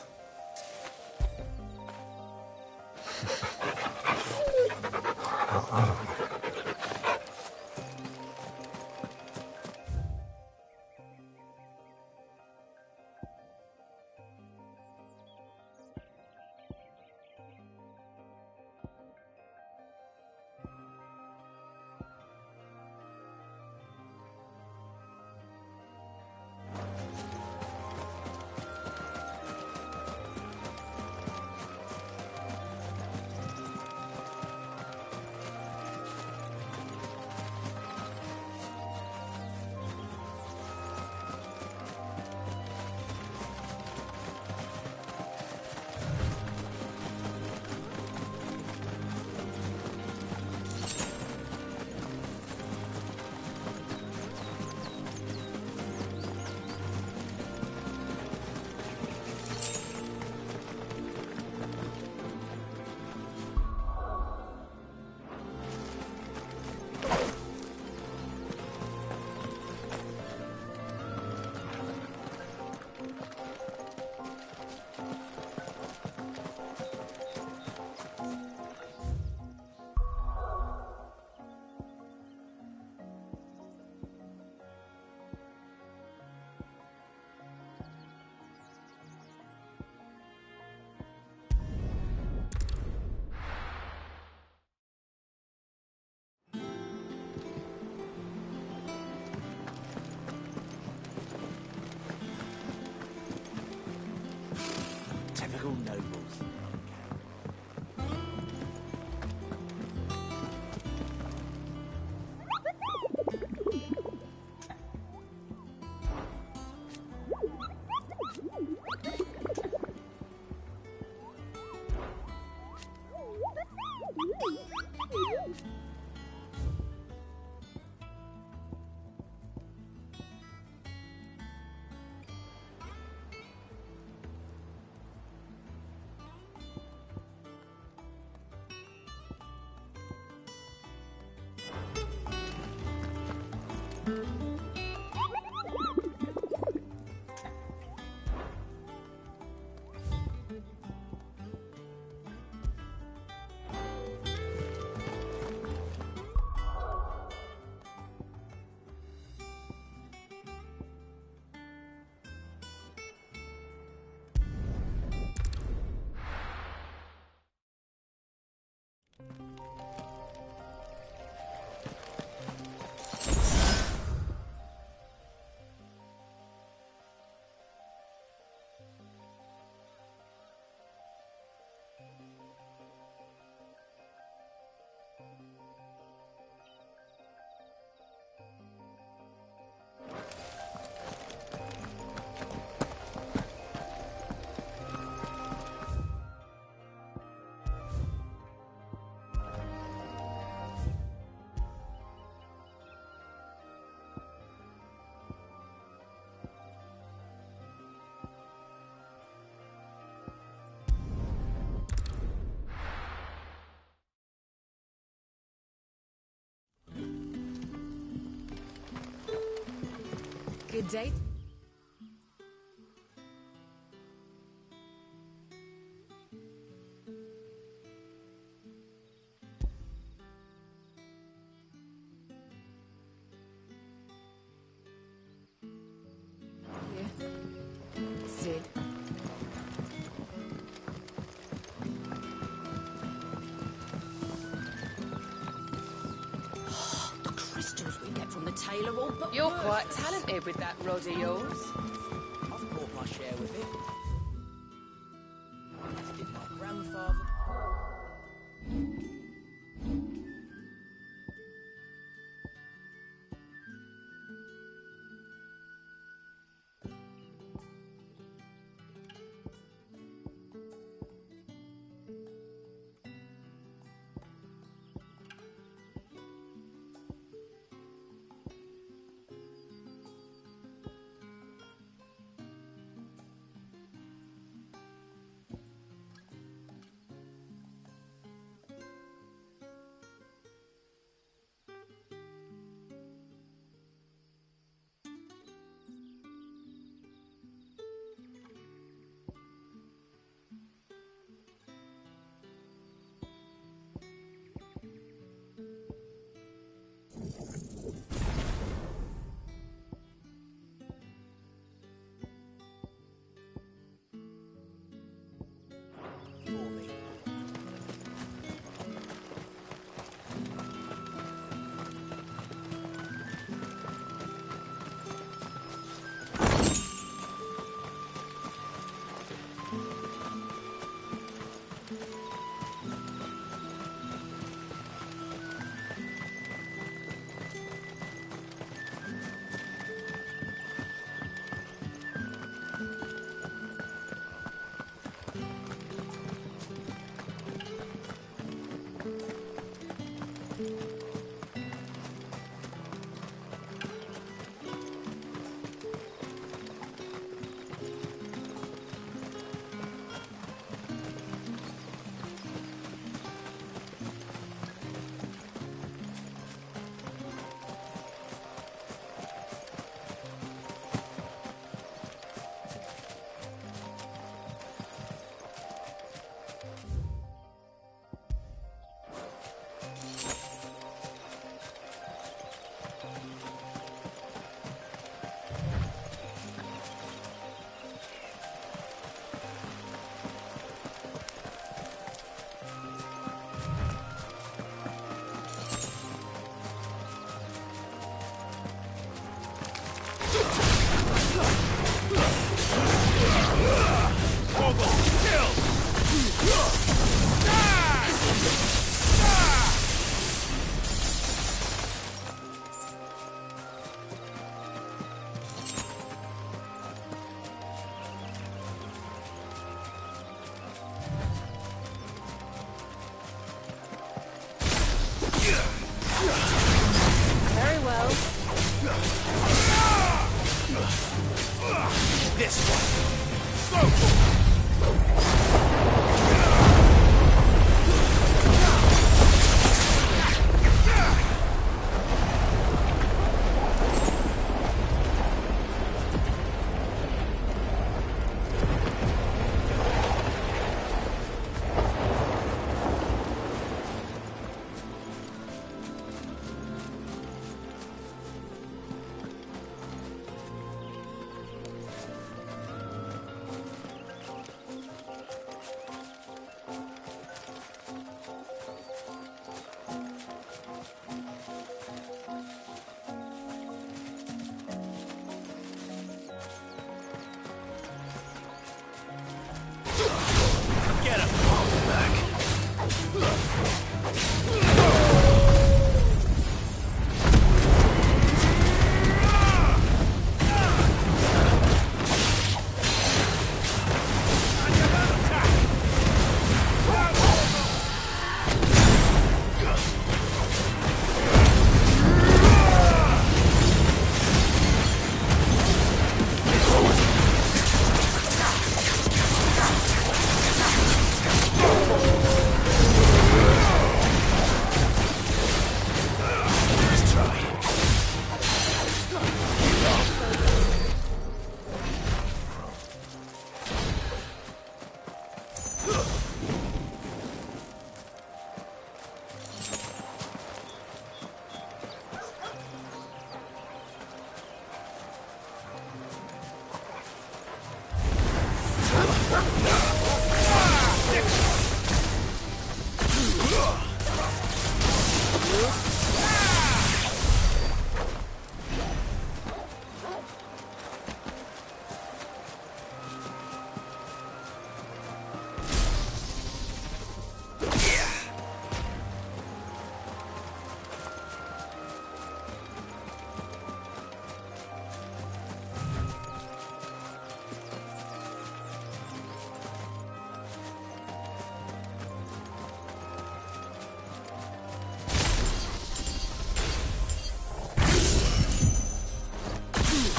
typical nobles. Good day. Sid. The crystals we get from the tailor all but You're worthless. quite talented with that rod of yours. I've caught my share with it. As did my grandfather. this one!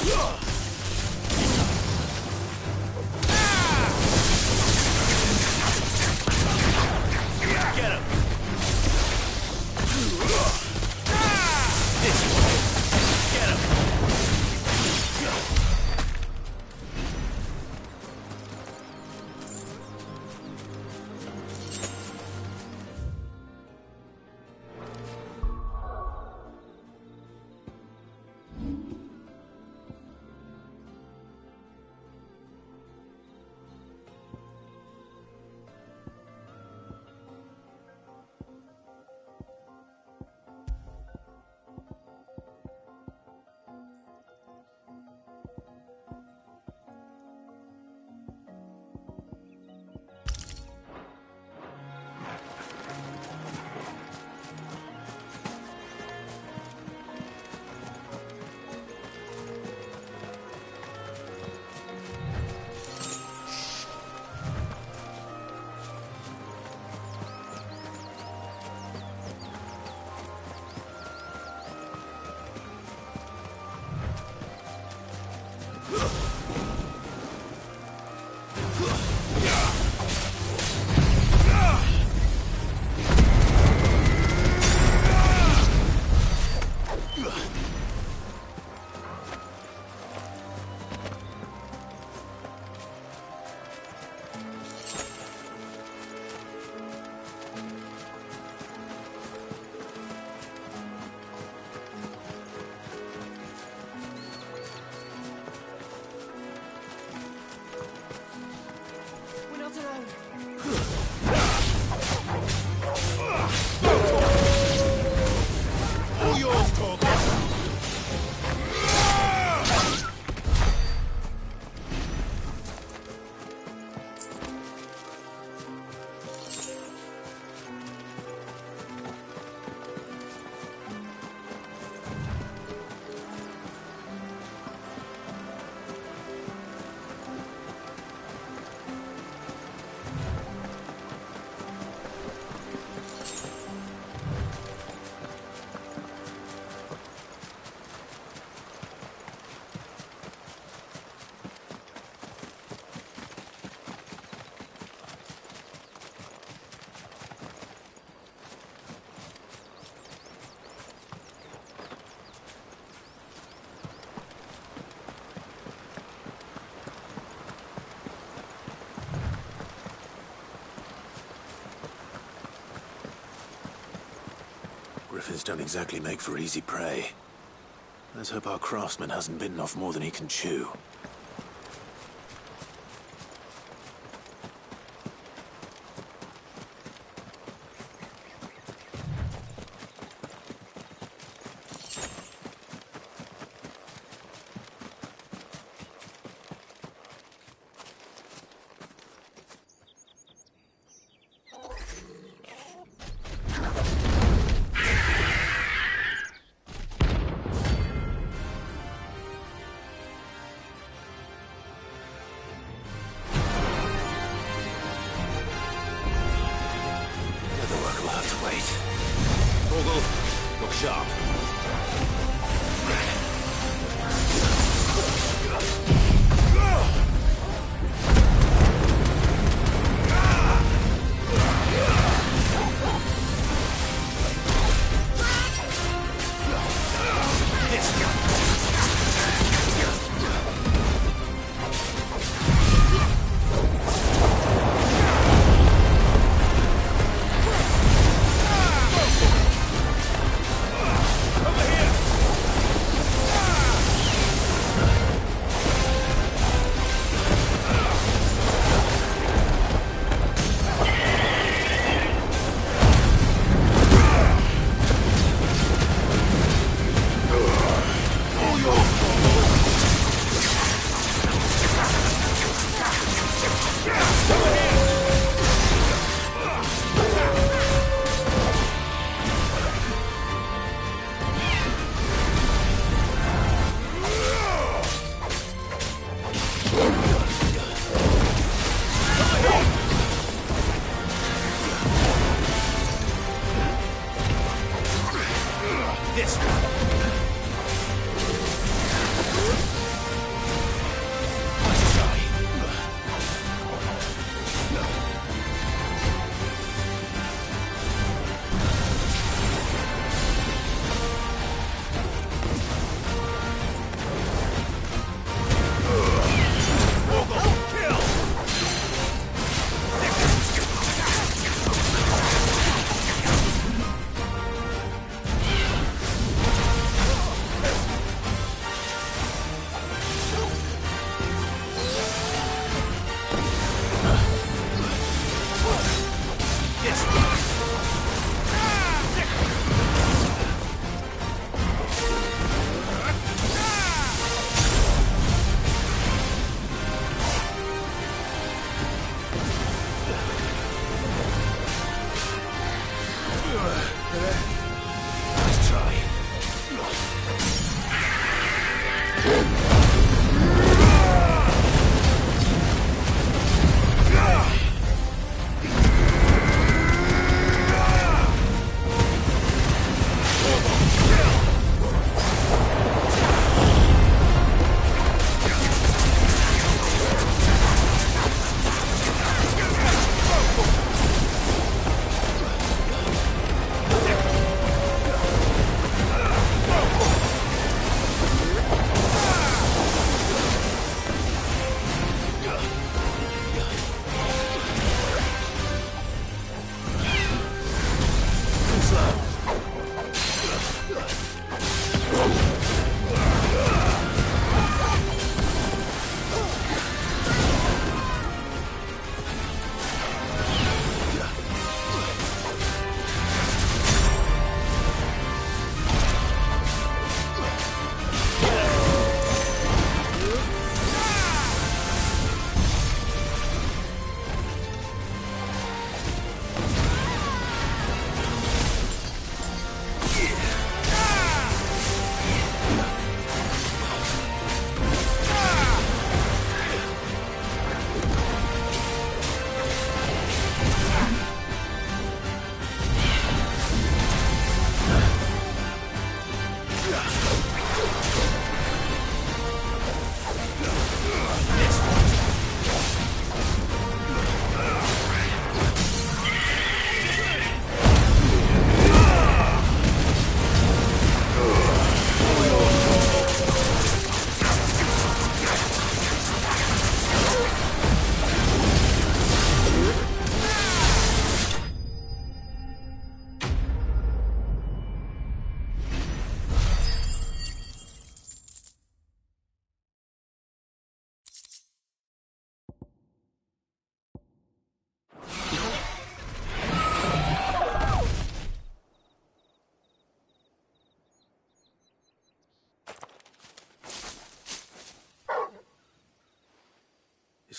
Go! Griffins don't exactly make for easy prey. Let's hope our craftsman hasn't bitten off more than he can chew.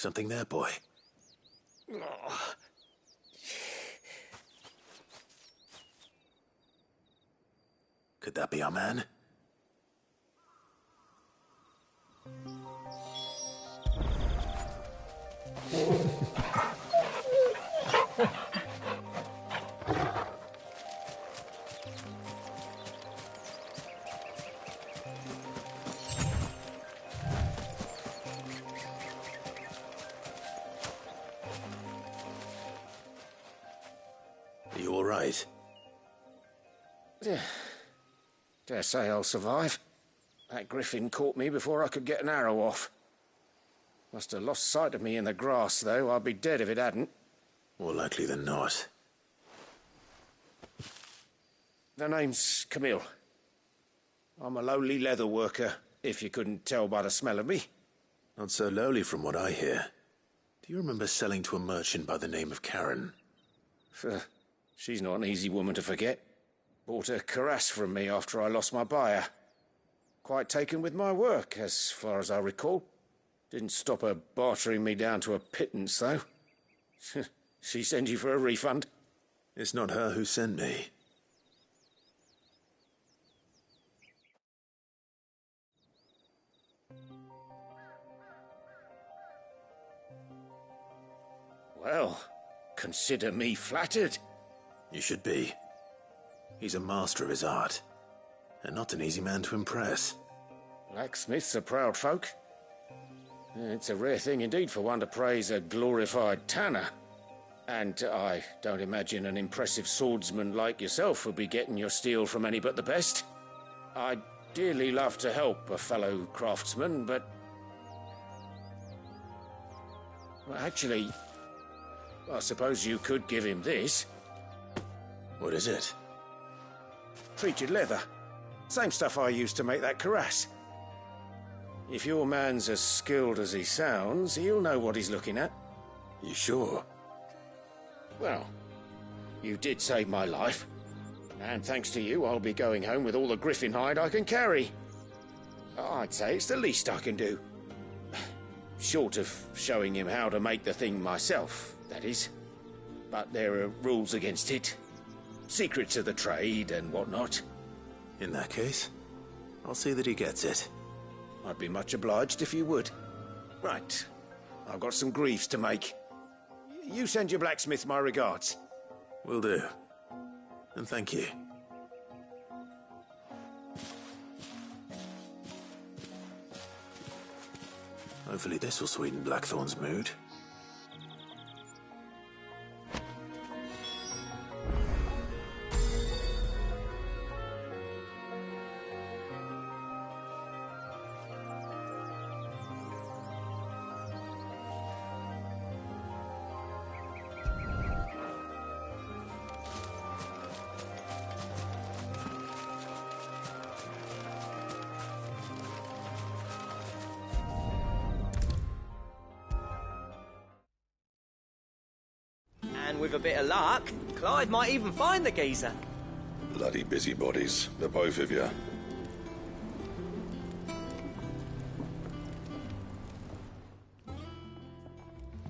Something there, boy. Could that be our man? Are you all right? Yeah. Dare say I'll survive. That griffin caught me before I could get an arrow off. Must have lost sight of me in the grass, though. I'd be dead if it hadn't. More likely than not. The name's Camille. I'm a lowly leather worker, if you couldn't tell by the smell of me. Not so lowly from what I hear. Do you remember selling to a merchant by the name of Karen? She's not an easy woman to forget. Bought a cuirass from me after I lost my buyer. Quite taken with my work, as far as I recall. Didn't stop her bartering me down to a pittance, though. She send you for a refund? It's not her who sent me. Well, consider me flattered. You should be. He's a master of his art, and not an easy man to impress. Blacksmiths are proud folk. It's a rare thing indeed for one to praise a glorified tanner. And I don't imagine an impressive swordsman like yourself would be getting your steel from any but the best. I'd dearly love to help a fellow craftsman, but... Well, actually, I suppose you could give him this. What is it? Treated leather. Same stuff I used to make that cuirass. If your man's as skilled as he sounds, he'll know what he's looking at. You sure? Well, you did save my life. And thanks to you, I'll be going home with all the griffin hide I can carry. I'd say it's the least I can do. Short of showing him how to make the thing myself, that is. But there are rules against it. Secrets of the trade and whatnot. In that case, I'll see that he gets it. I'd be much obliged if you would. Right. I've got some greaves to make. You send your blacksmith my regards. Will do. And thank you. Hopefully this will sweeten Blackthorn's mood. And with a bit of luck, Clive might even find the geezer. Bloody busybodies, the both of you.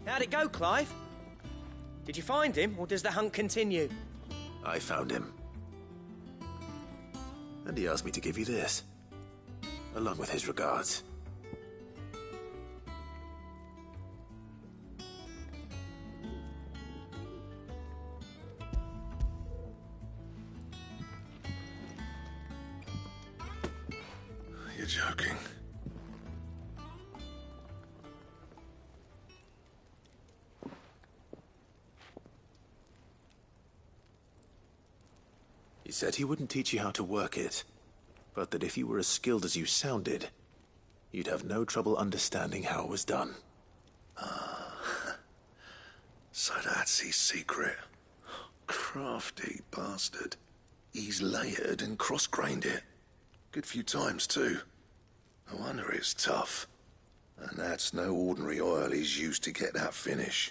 How'd it go, Clive? Did you find him, or does the hunt continue? I found him. And he asked me to give you this, along with his regards. You're joking. He said he wouldn't teach you how to work it, but that if you were as skilled as you sounded, you'd have no trouble understanding how it was done. So that's his secret. Crafty bastard. He's layered and cross-grained it. Good few times, too. No wonder it's tough. And that's no ordinary oil he's used to get that finish.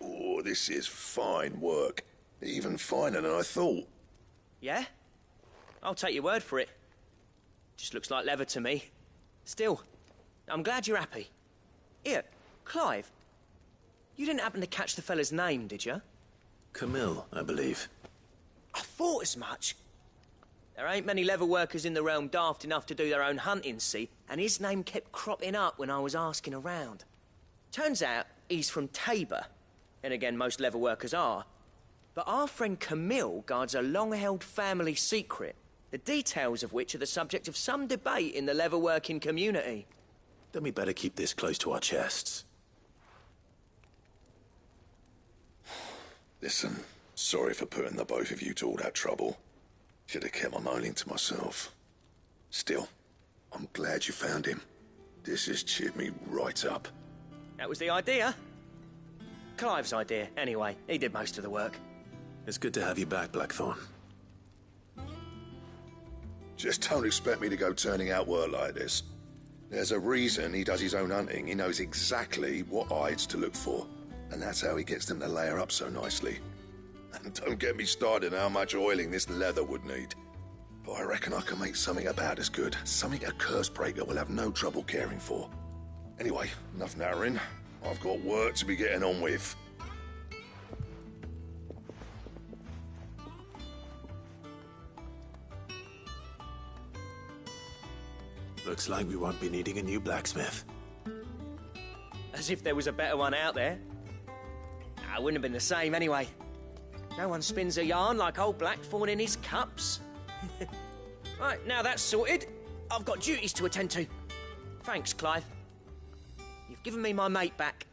Oh, this is fine work. Even finer than I thought. Yeah? I'll take your word for it. Just looks like leather to me. Still, I'm glad you're happy. Here, Clive, you didn't happen to catch the fella's name, did you? Camille, I believe. I thought as much. There ain't many leather workers in the realm daft enough to do their own hunting, see? And his name kept cropping up when I was asking around. Turns out he's from Tabor. And again, most leather workers are. But our friend Camille guards a long-held family secret, the details of which are the subject of some debate in the leather-working community. Then we better keep this close to our chests. Listen, sorry for putting the both of you to all that trouble. Should have kept my moaning to myself. Still, I'm glad you found him. This has cheered me right up. That was the idea. Clive's idea, anyway. He did most of the work. It's good to have you back, Blackthorn. Just don't expect me to go turning out work like this. There's a reason he does his own hunting. He knows exactly what hides to look for. And that's how he gets them to layer up so nicely. And don't get me started on how much oiling this leather would need. But I reckon I can make something about as good. Something a Cursebreaker will have no trouble caring for. Anyway, enough nattering. I've got work to be getting on with. Looks like we won't be needing a new blacksmith. As if there was a better one out there. Nah, it wouldn't have been the same anyway. No one spins a yarn like old Blackthorn in his cups. Right, now that's sorted, I've got duties to attend to. Thanks, Clive. You've given me my mate back.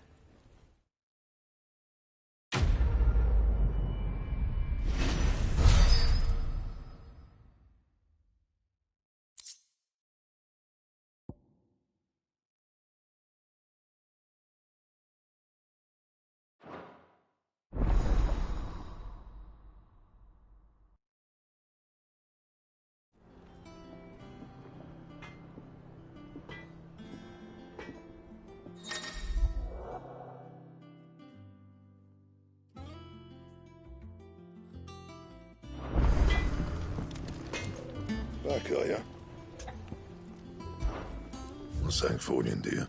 Back, are ya? Not Sancfordian, do you?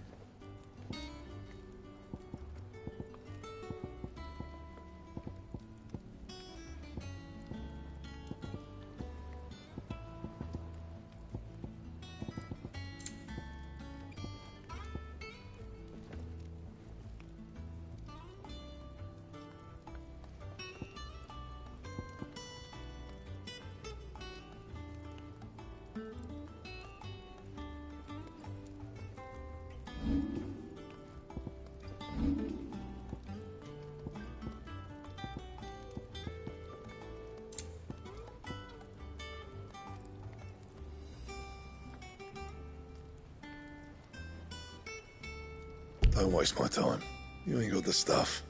Don't waste my time. You ain't got the stuff.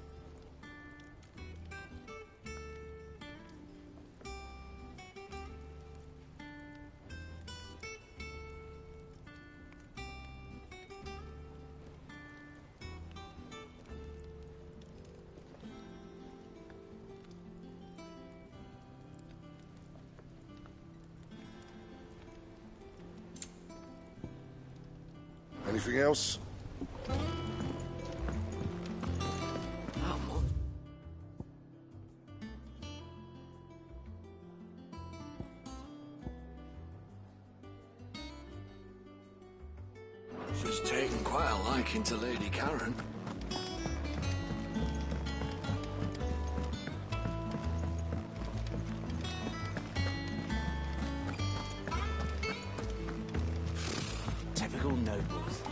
Anything else? She's taken quite a liking to Lady Karen. Typical nobles.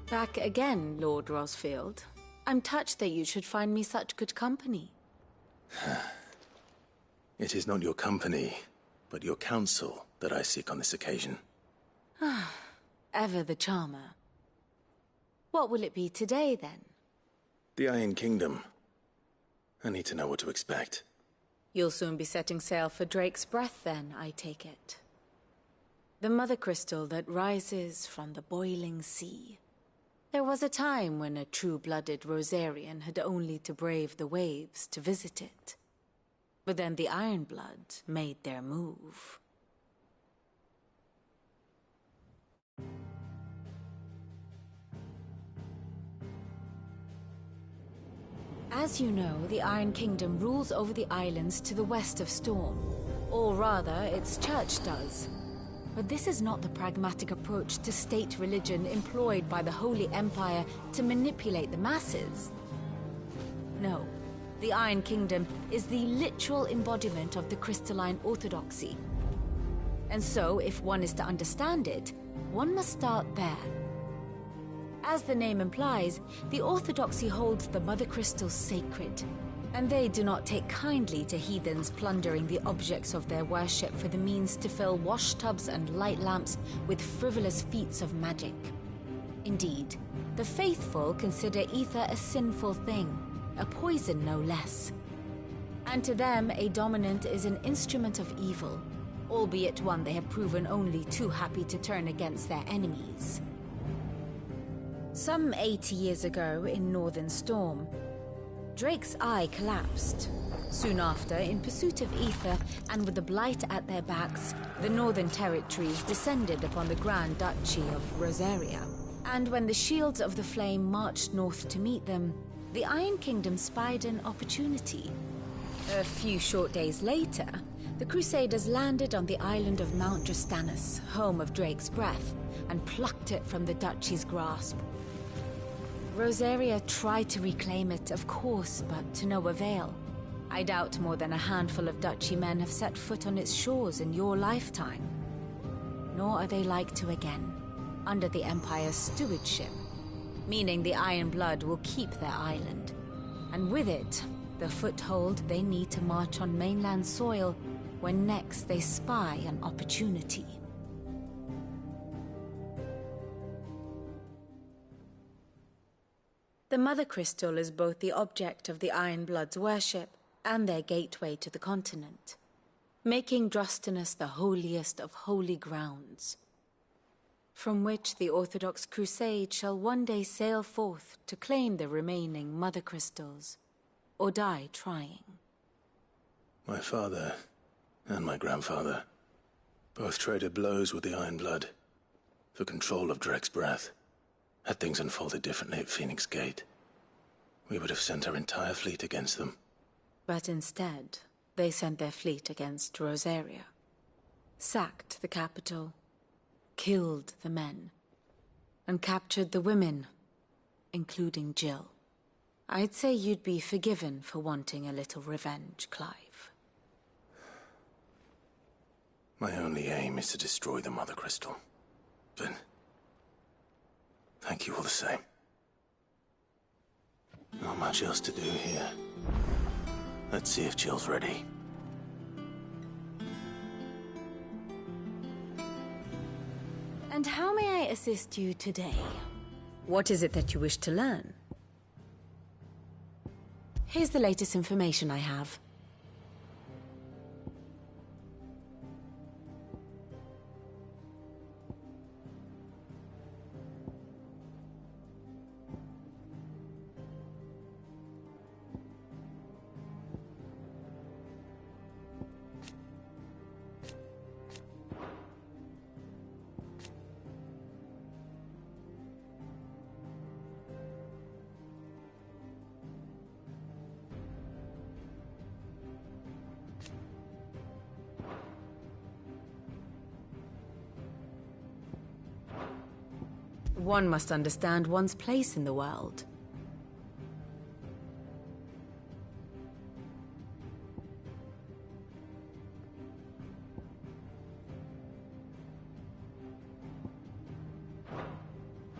Back again, Lord Rosfield. I'm touched that you should find me such good company. It is not your company, but your counsel that I seek on this occasion. Ever the charmer. What will it be today, then? The Iron Kingdom. I need to know what to expect. You'll soon be setting sail for Drake's Breath, then, I take it. The mother crystal that rises from the boiling sea. There was a time when a true-blooded Rosarian had only to brave the waves to visit it. But then the Ironblood made their move. As you know, the Iron Kingdom rules over the islands to the west of Storm. Or rather, its church does. But this is not the pragmatic approach to state religion employed by the Holy Empire to manipulate the masses. No, the Iron Kingdom is the literal embodiment of the crystalline orthodoxy. And so, if one is to understand it, one must start there. As the name implies, the orthodoxy holds the Mother Crystal sacred, and they do not take kindly to heathens plundering the objects of their worship for the means to fill washtubs and light lamps with frivolous feats of magic. Indeed, the faithful consider ether a sinful thing, a poison no less. And to them, a dominant is an instrument of evil, albeit one they have proven only too happy to turn against their enemies. Some 80 years ago, in Northern Storm, Drake's Eye collapsed. Soon after, in pursuit of ether and with the Blight at their backs, the Northern Territories descended upon the Grand Duchy of Rosaria. And when the Shields of the Flame marched north to meet them, the Iron Kingdom spied an opportunity. A few short days later, the Crusaders landed on the island of Mount Drastanus, home of Drake's Breath, and plucked it from the Duchy's grasp. Rosaria tried to reclaim it, of course, but to no avail. I doubt more than a handful of Duchy men have set foot on its shores in your lifetime. Nor are they like to again, under the Empire's stewardship, meaning the Iron Blood will keep their island, and with it, the foothold they need to march on mainland soil when next they spy an opportunity. The Mother Crystal is both the object of the Iron Blood's worship and their gateway to the continent, making Drastanus the holiest of holy grounds, from which the Orthodox Crusade shall one day sail forth to claim the remaining Mother Crystals, or die trying. My father and my grandfather both traded blows with the Iron Blood for control of Drake's Breath. Had things unfolded differently at Phoenix Gate, we would have sent our entire fleet against them. But instead, they sent their fleet against Rosaria, sacked the capital, killed the men, and captured the women, including Jill. I'd say you'd be forgiven for wanting a little revenge, Clive. My only aim is to destroy the Mother Crystal. But thank you all the same. Not much else to do here. Let's see if Jill's ready. And how may I assist you today? What is it that you wish to learn? Here's the latest information I have. One must understand one's place in the world.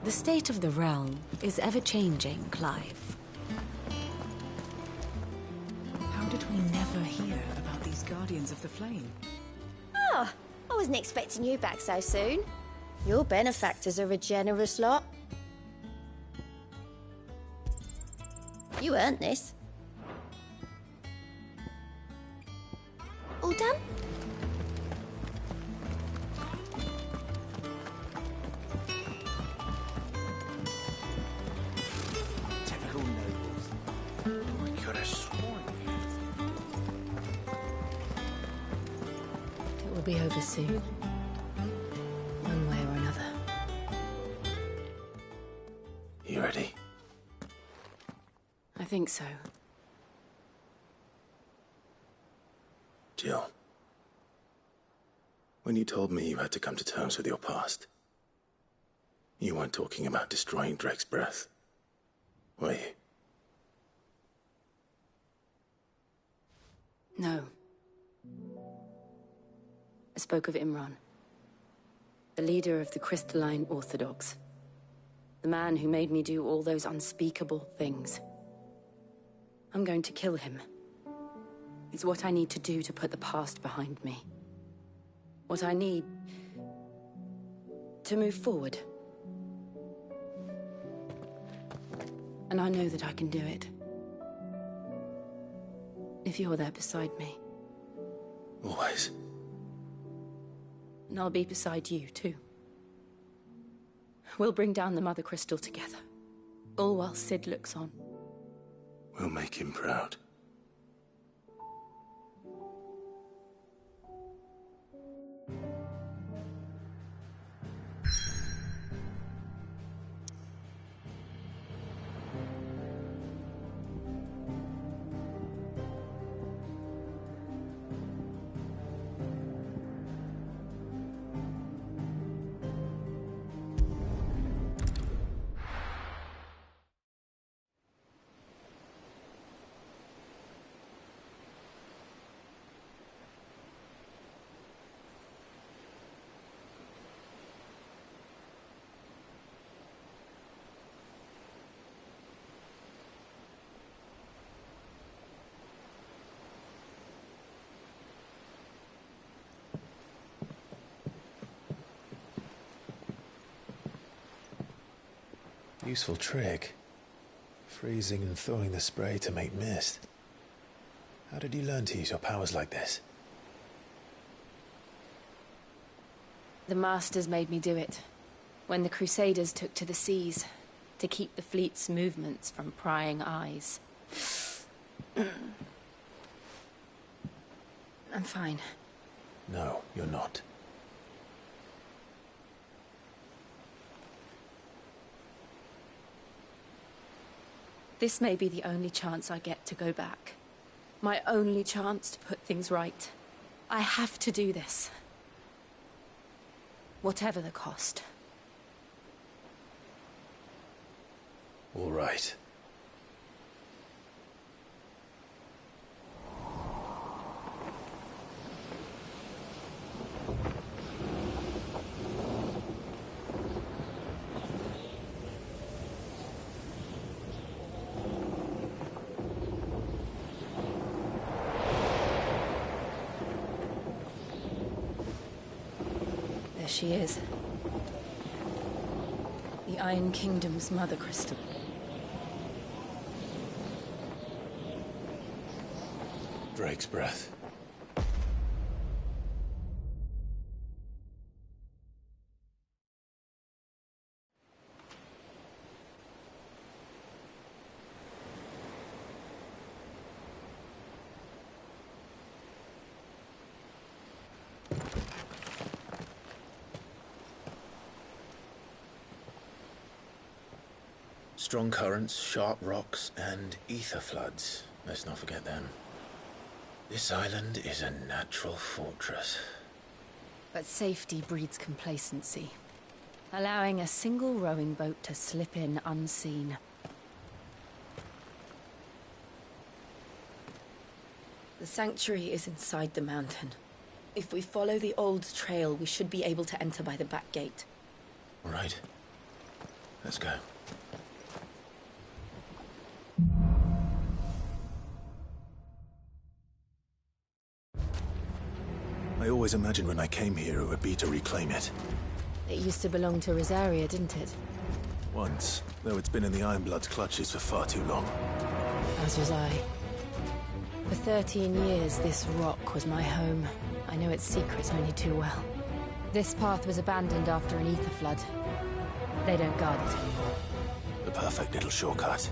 The state of the realm is ever-changing, Clive. How did we never hear about these Guardians of the Flame? Oh, I wasn't expecting you back so soon. Your benefactors are a generous lot. You earned this. All done? Typical nobles. We could have sworn It will be over soon. One way or another. You ready? I think so. Jill. When you told me you had to come to terms with your past, you weren't talking about destroying Drake's breath, were you? No. I spoke of Imran. The leader of the Crystalline Orthodox. The man who made me do all those unspeakable things. I'm going to kill him. It's what I need to do to put the past behind me. What I need to move forward. And I know that I can do it. If you're there beside me. Always. And I'll be beside you, too. We'll bring down the Mother Crystal together. All while Sid looks on. We'll make him proud. Useful trick. Freezing and thawing the spray to make mist. How did you learn to use your powers like this? The Masters made me do it. When the Crusaders took to the seas, to keep the fleet's movements from prying eyes. I'm fine. No, you're not. This may be the only chance I get to go back. My only chance to put things right. I have to do this. Whatever the cost. All right. There she is. The Iron Kingdom's Mother Crystal. Drake's breath. Strong currents, sharp rocks, and ether floods. Let's not forget them. This island is a natural fortress. But safety breeds complacency, allowing a single rowing boat to slip in unseen. The sanctuary is inside the mountain. If we follow the old trail, we should be able to enter by the back gate. All right. Let's go. I always imagined when I came here it would be to reclaim it. It used to belong to Rosaria, didn't it? Once, though it's been in the Ironblood's clutches for far too long. As was I. For 13 years, this rock was my home. I know its secrets only too well. This path was abandoned after an ether flood. They don't guard it anymore. The perfect little shortcut.